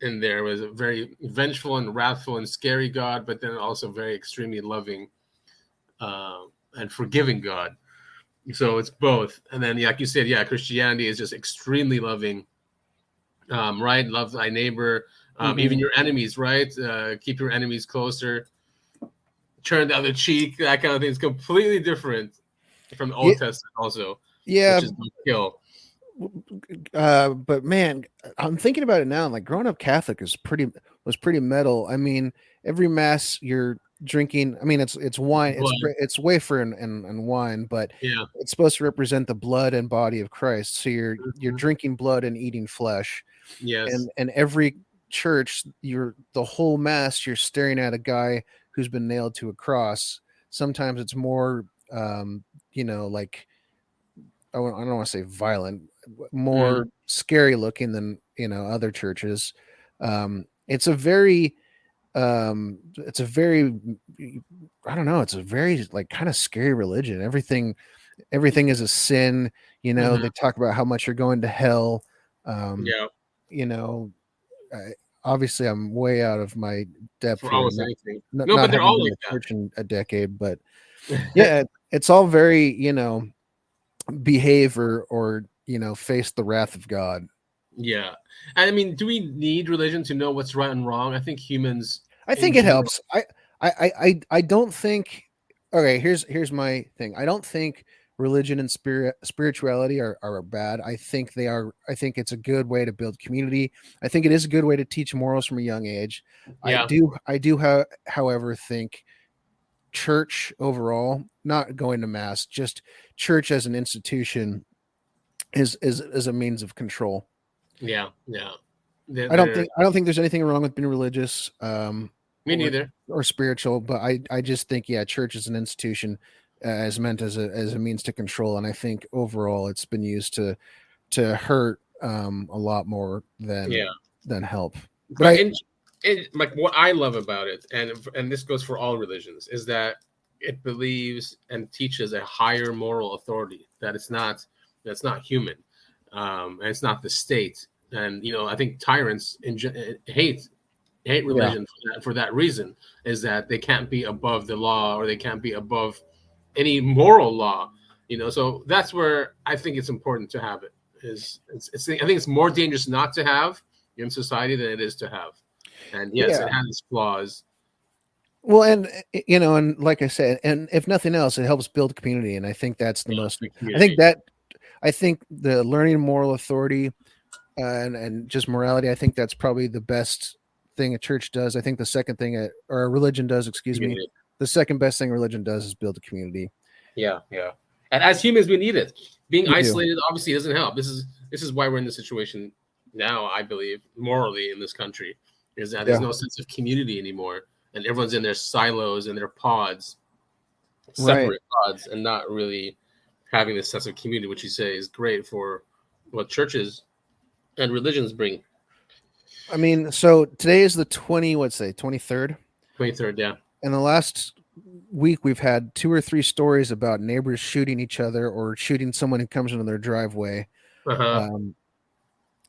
in there. Was a very vengeful and wrathful and scary God, but then also very extremely loving and forgiving God. So it's both. And then, like you said, yeah, Christianity is just extremely loving. Right, love thy neighbor, even your enemies. Right, keep your enemies closer. Turn the other cheek, that kind of thing is completely different from the Old Testament also, Yeah, which is don't kill. but man, I'm thinking about it now. Like growing up Catholic was pretty metal. I mean, every mass you're drinking. I mean, it's wine. Blood. It's wafer and wine, but Yeah. it's supposed to represent the blood and body of Christ. So you're Mhm. drinking blood and eating flesh. Yes. And every church, the whole mass, you're staring at a guy who's been nailed to a cross. Sometimes it's more, like I don't want to say violent, more scary looking than other churches. It's a very I don't know, it's a very like kind of scary religion. Everything is a sin. They talk about how much you're going to hell. Yeah. You know, obviously I'm way out of my depth For here, almost anything. not, No, not but they're having all been like to church in a decade, but that. yeah, it's all very, behave or face the wrath of God. Yeah. And I mean, do we need religion to know what's right and wrong? I think humans I in think it general. helps. I don't think. Okay, here's my thing. I don't think religion and spirituality are bad. I think they are. I think it's a good way to build community. I think it is a good way to teach morals from a young age. Yeah. However, think church overall, not going to mass, just church as an institution is a means of control. Yeah. Yeah. I don't They're think there's anything wrong with being religious. me neither. Or spiritual, but I just think church is an institution as meant as a means to control, and I think overall it's been used to hurt a lot more Yeah. than help. But But like what I love about it, and this goes for all religions, is that it believes and teaches a higher moral authority that that's not human, and it's not the state. And I think tyrants hate religion for that reason, is that they can't be above the law or they can't be above any moral law. So that's where I think it's important to have it. I think it's more dangerous not to have in society than it is to have. And yes, yeah, it has its flaws. well, and and like I said, and if nothing else, it helps build community, and I think that's the Yeah, most. the I think community. that I think the learning moral authority and just morality, I think that's probably the best thing a church does. I think the second thing or a religion does, excuse me, Community. the second best thing a religion does is build a community. Yeah, yeah. And as humans, we need it. Being We do. isolated obviously doesn't help. This is why we're in this situation now. I believe morally in this country is that there's no sense of community anymore, and everyone's in their silos and their pods, Right. separate pods, and not really having this sense of community, which you say is great for what churches and religions bring. I mean, so today is the 23rd. 23rd, yeah. In the last week, we've had 2 or 3 stories about neighbors shooting each other or shooting someone who comes into their driveway. Uh-huh.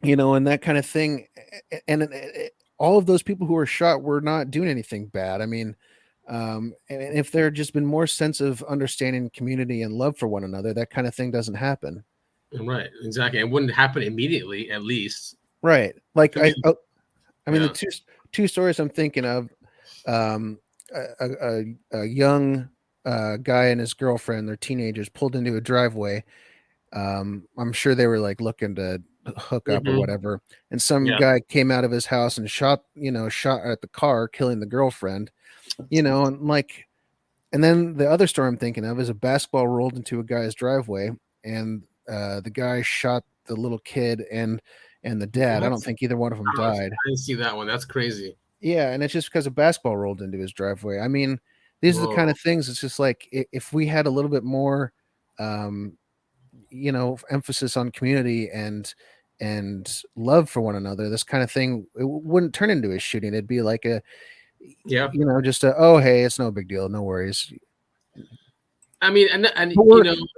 And that kind of thing. And all of those people who were shot were not doing anything bad. I mean, and if there had just been more sense of understanding, community, and love for one another, that kind of thing doesn't happen. Right, exactly. It wouldn't happen immediately, at least. Right. Like I mean, yeah. the two stories I'm thinking of, a young guy and his girlfriend, they're teenagers, pulled into a driveway. I'm sure they were like looking to hookup or whatever, and some Yeah. guy came out of his house and shot at the car, killing the girlfriend, and like, and then the other story I'm thinking of is a basketball rolled into a guy's driveway, and the guy shot the little kid and the dad. I don't think either one of them died. I didn't see that one. That's crazy. Yeah, and it's just because a basketball rolled into his driveway. I mean, these are the kind of things. It's just like if we had a little bit more, emphasis on community and love for one another, this kind of thing, it wouldn't turn into a shooting. It'd be like just oh, hey, it's no big deal, no worries. I mean,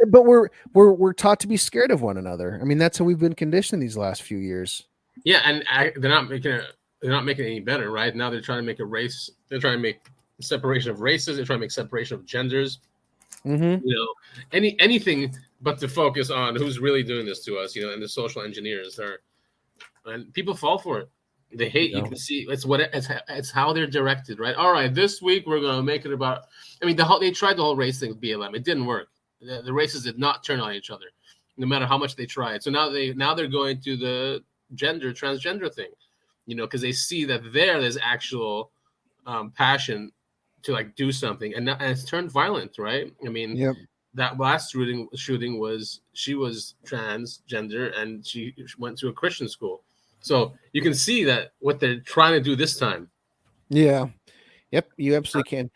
but we're taught to be scared of one another. I mean, that's how we've been conditioned these last few years. Yeah, and they're not making it any better, right? Now they're trying to make a race. They're trying to make separation of races. They're trying to make separation of genders. Mm-hmm. Anything but to focus on who's really doing this to us. And the social engineers and people fall for it. They hate. You can see it's how they're directed, right? All right, this week we're gonna make it about. I mean, they tried the whole race thing with BLM. It didn't work. The races did not turn on each other, no matter how much they tried. So now they're going to the transgender thing, because they see that there's actual passion to like do something, and it's turned violent, right? I mean, that last shooting was she was transgender and she went to a Christian school. So you can see that what they're trying to do this time. Yeah. Yep. You absolutely can.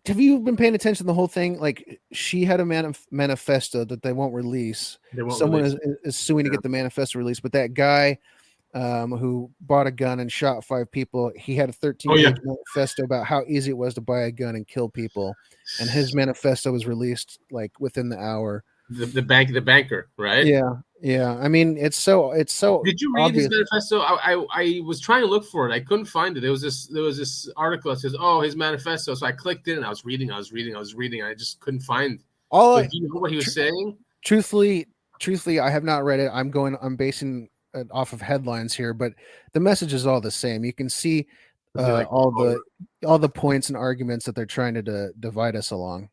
Have you been paying attention to the whole thing? Like, she had a manifesto that they won't release. Someone is suing to get the manifesto released, but that guy who bought a gun and shot 5 people, he had a 13-page manifesto about how easy it was to buy a gun and kill people, and his manifesto was released like within the hour. The banker, right? Yeah. I mean, it's so. Did you read obvious. his manifesto? I was trying to look for it. I couldn't find it. There was this article that says, "Oh, his manifesto." So I clicked in and I was reading. I just couldn't find. Do you know what he was saying? Truthfully, I have not read it. I'm basing it off of headlines here, but the message is all the same. You can see all the points and arguments that they're trying to divide us along.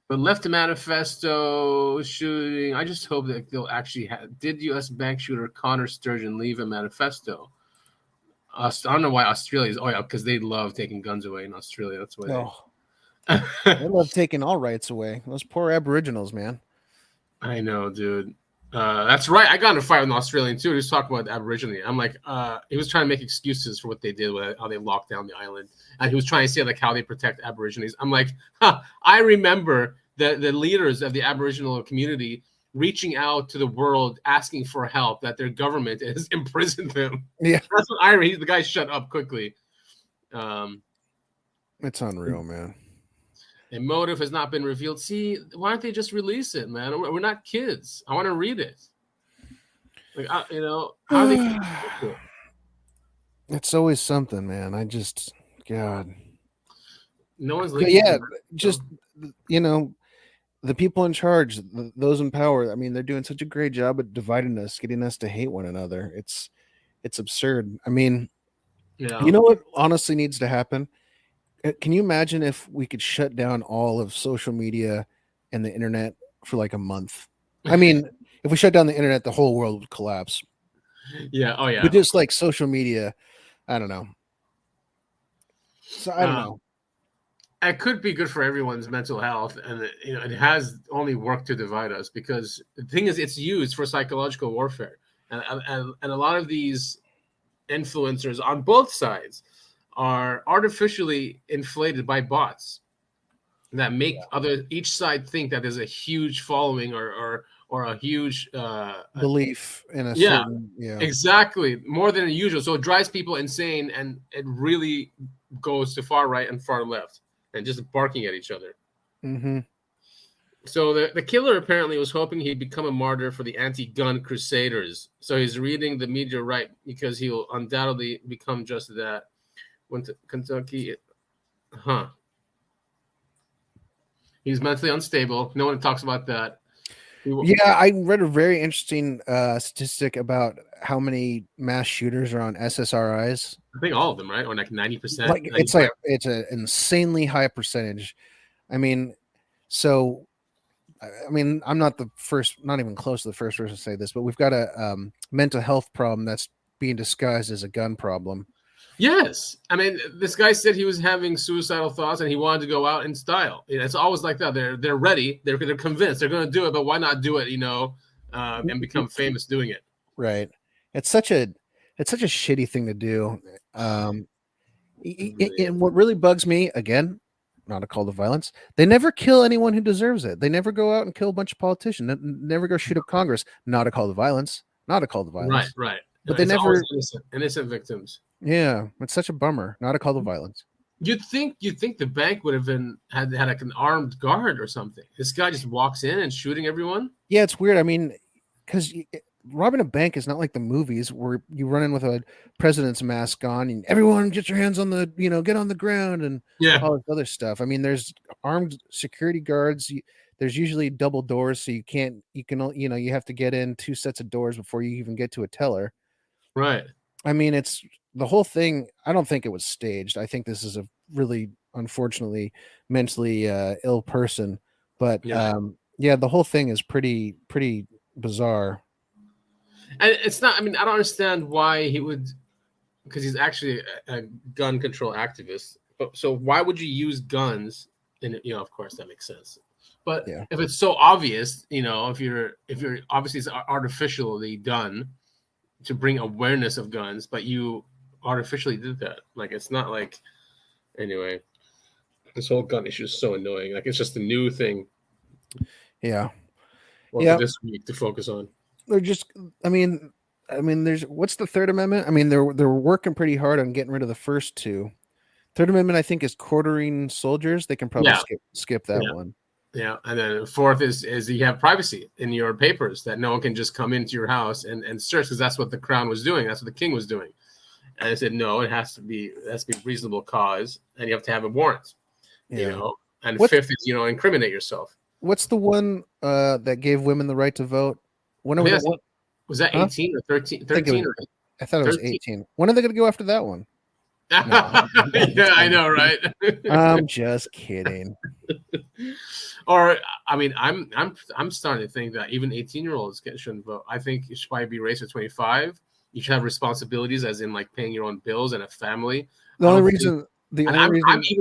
But left manifesto shooting. I just hope that they'll actually did U.S. bank shooter Connor Sturgeon leave a manifesto? I don't know why Australia's. Oh yeah, because they love taking guns away in Australia. That's why. They love taking all rights away. Those poor Aboriginals, man. I know, dude. That's right. I got in a fight with an Australian too. He was talking about Aboriginal. I'm like, he was trying to make excuses for what they did, with how they locked down the island, and he was trying to say like how they protect Aborigines. I'm like, I remember the leaders of the Aboriginal community reaching out to the world asking for help, that their government has imprisoned them. Yeah, that's what I read. The guy shut up quickly. It's unreal, man. A motive has not been revealed. See, why don't they just release it, man? We're not kids. I want to read it. Like, how are they? It's always something, man. I just, God. No one's. Just the people in charge, those in power. I mean, they're doing such a great job at dividing us, getting us to hate one another. It's absurd. I mean, you know what honestly needs to happen? Can you imagine if we could shut down all of social media and the internet for like a month? I mean, if we shut down the internet, the whole world would collapse. Yeah. Oh, yeah. But just like social media, I don't know. So I don't know. It could be good for everyone's mental health, and it has only worked to divide us, because the thing is, it's used for psychological warfare, and a lot of these influencers on both sides are artificially inflated by bots that make each side think that there's a huge following or a huge belief in a certain exactly, more than usual. So it drives people insane, and it really goes to far right and far left, and just barking at each other. Mm-hmm. So the killer apparently was hoping he'd become a martyr for the anti-gun crusaders. So he's reading the media right, because he'll undoubtedly become just that. Went to Kentucky. He's mentally unstable. No one talks about that. Yeah, I read a very interesting statistic about how many mass shooters are on SSRIs. I think all of them, right? Or like 90%. Like it's an insanely high percentage. I mean, so I mean, I'm not the first, not even close to the first person to say this, but we've got a mental health problem that's being disguised as a gun problem. Yes, I mean, this guy said he was having suicidal thoughts and he wanted to go out in style. It's always like that. They're ready. They're convinced they're going to do it, but why not do it? And become famous doing it. Right. It's such a shitty thing to do. And what really bugs me, again, not a call to violence, they never kill anyone who deserves it. They never go out and kill a bunch of politicians. Never go shoot up Congress. Not a call to violence. Not a call to violence. Right. But they it's never always innocent victims. Yeah, it's such a bummer. Not a call to violence. You'd think the bank would have had like an armed guard or something. This guy just walks in and shooting everyone. Yeah, it's weird. I mean, because robbing a bank is not like the movies where you run in with a president's mask on and everyone get your hands on the, get on the ground and all this other stuff. I mean, there's armed security guards. There's usually double doors, so you have to get in 2 sets of doors before you even get to a teller. Right. I mean, it's the whole thing. I don't think it was staged. I think this is a really, unfortunately, mentally ill person. But the whole thing is pretty bizarre. And it's not. I mean, I don't understand why he would, because he's actually a gun control activist. So why would you use guns? And of course, that makes sense. But if it's so obvious, if you're obviously it's artificially done to bring awareness of guns, but you artificially did that. Like, it's not like, anyway, this whole gun issue is so annoying. Like, it's just a new thing. Yeah. For this week to focus on. They're just, I mean, there's, what's the Third Amendment? I mean, they're working pretty hard on getting rid of the first two. Third Amendment, I think, is quartering soldiers. They can probably skip that one. Yeah, and then fourth is you have privacy in your papers, that no one can just come into your house and search, because that's what the crown was doing. That's what the king was doing. And I said, no, it has to be reasonable cause, and you have to have a warrant. And fifth is incriminate yourself. What's the one that gave women the right to vote? Was that 18 or 13? 13 I thought it was 18. When are they going to go after that one? No. Yeah, I know, right? I'm just kidding. Or, I mean, I'm starting to think that even 18-year-olds shouldn't vote. I think it should probably be raised to 25. You should have responsibilities, as in like paying your own bills and a family. I'm even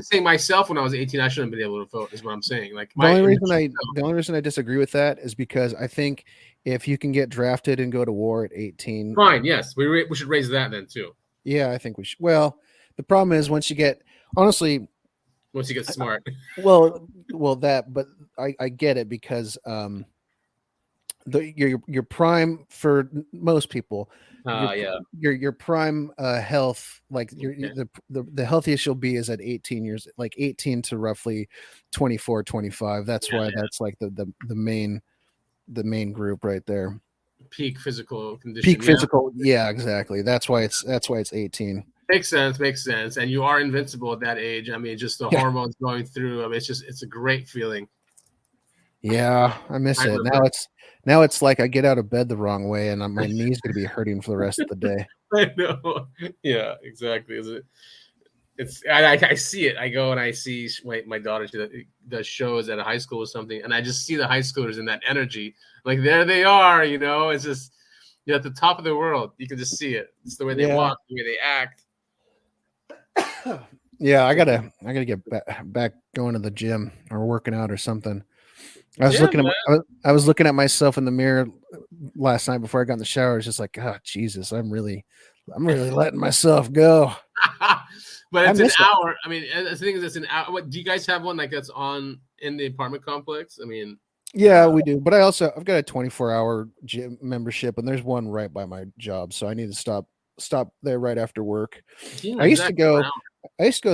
saying myself, when I was 18, I shouldn't have been able to vote, is what I'm saying. Like, the only reason I disagree with that is because I think if you can get drafted and go to war at 18, fine. Yes, we should raise that then too. Yeah, I think we should. Well, the problem is once you get smart. Well, but I get it, because your prime, for most people, your prime health, like the healthiest you'll be is at 18 years, like 18 to roughly 24, 25. That's why that's like the main group right there. Peak physical condition. Yeah, exactly. That's why it's 18. Makes sense. And you are invincible at that age. I mean, just the hormones going through. I mean, it's a great feeling. Yeah, I miss it. Now it's like I get out of bed the wrong way, and my knee's going to be hurting for the rest of the day. I know. Yeah, exactly. I see it. I go and I see my daughter. She does shows at a high school or something, and I just see the high schoolers in that energy. Like, there they are. It's just at the top of the world. You can just see it. It's the way they walk, the way they act. Yeah, I gotta get back going to the gym or working out or something. I was looking at myself in the mirror last night before I got in the shower. It's just like, oh Jesus, I'm really letting myself go. But it's an hour. I mean, the thing is, it's an hour. What do you guys have one like that's on in the apartment complex? I mean, yeah, we do. But I've got a 24-hour gym membership, and there's one right by my job, so I need to stop there right after work. Yeah, I used to go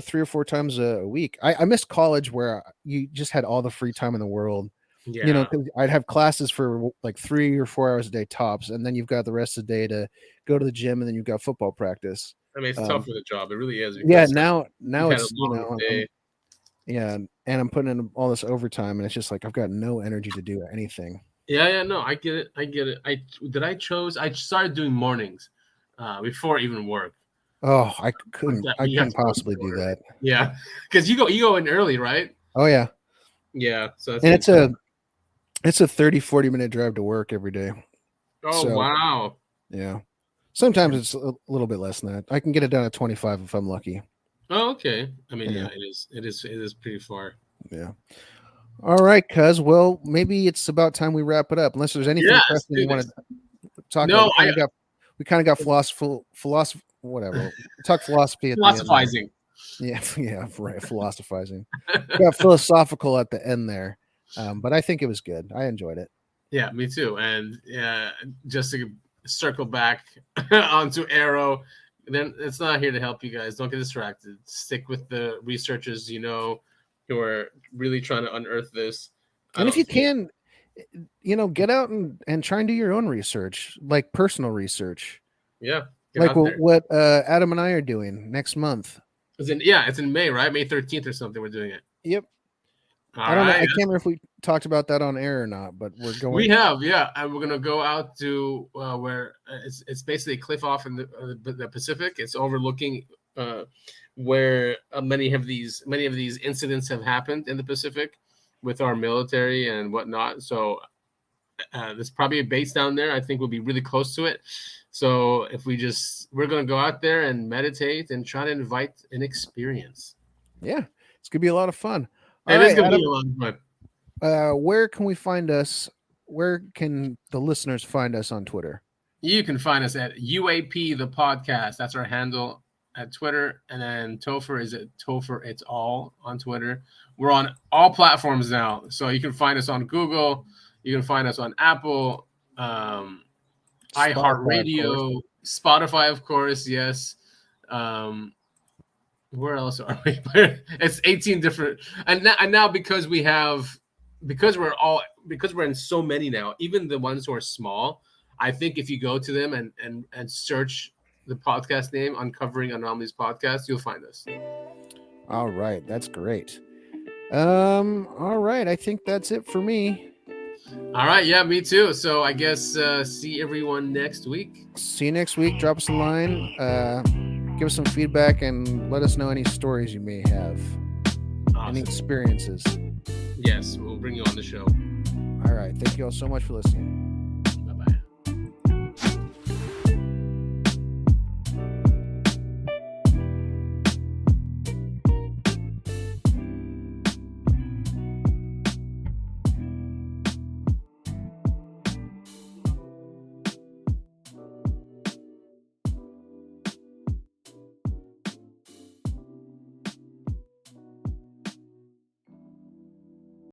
3 or 4 times a week. I missed college, where you just had all the free time in the world. Yeah. 'Cause I'd have classes for like 3 or 4 hours a day tops, and then you've got the rest of the day to go to the gym, and then you've got football practice. I mean, it's tough for the job. It really is. Yeah, now it's and I'm putting in all this overtime, and it's just like I've got no energy to do anything. Yeah, no, I get it. I started doing mornings before even work. Oh, I couldn't possibly do that. Yeah, because you go in early, right? Oh yeah. Yeah, so It's a 30-40 minute drive to work every day. Oh, So, wow. yeah. Sometimes it's a little bit less than that. I can get it done at 25 if I'm lucky. Oh, okay. I mean, Yeah. it is pretty far. Yeah. All right, cuz. Well, maybe it's about time we wrap it up. Unless there's anything Yes, pressing do you want this. to talk No, about. We kind of got philosophy, whatever. Talk philosophy at the end. philosophizing. Yeah, yeah, right. Philosophizing. Got philosophical at the end there. But I think it was good. I enjoyed it. Yeah, me too. And just to circle back onto AARO, then it's not here to help you guys. Don't get distracted. Stick with the researchers who are really trying to unearth this. And if you can, get out and try and do your own research, like personal research. Yeah. Like what Adam and I are doing next month. It's in May, right? May 13th or something. We're doing it. Yep. I don't know. I can't remember if we talked about that on air or not, but we're going. We have, yeah, and we're gonna go out to where it's basically a cliff off in the Pacific. It's overlooking where many of these incidents have happened in the Pacific with our military and whatnot. So there's probably a base down there. I think we'll be really close to it. So if we're gonna go out there and meditate and try to invite an experience. Yeah, it's gonna be a lot of fun. It is gonna be a lot of fun. Where can we find us? Where can the listeners find us on Twitter? You can find us at UAP the podcast. That's our handle at Twitter. And then Topher is at Topher It's All on Twitter. We're on all platforms now. So you can find us on Google. You can find us on Apple, iHeartRadio, Spotify, of course. Yes. Where else are we? It's 18 different. And now because we're in so many now, even the ones who are small, I think if you go to them and search the podcast name, Uncovering Anomalies Podcast, you'll find us. All right. That's great. All right. I think that's it for me. All right. Yeah, me too. So I guess see everyone next week. See you next week. Drop us a line. Give us some feedback and let us know any stories you may have. Awesome. Any experiences. Yes, we'll bring you on the show. All right. Thank you all so much for listening.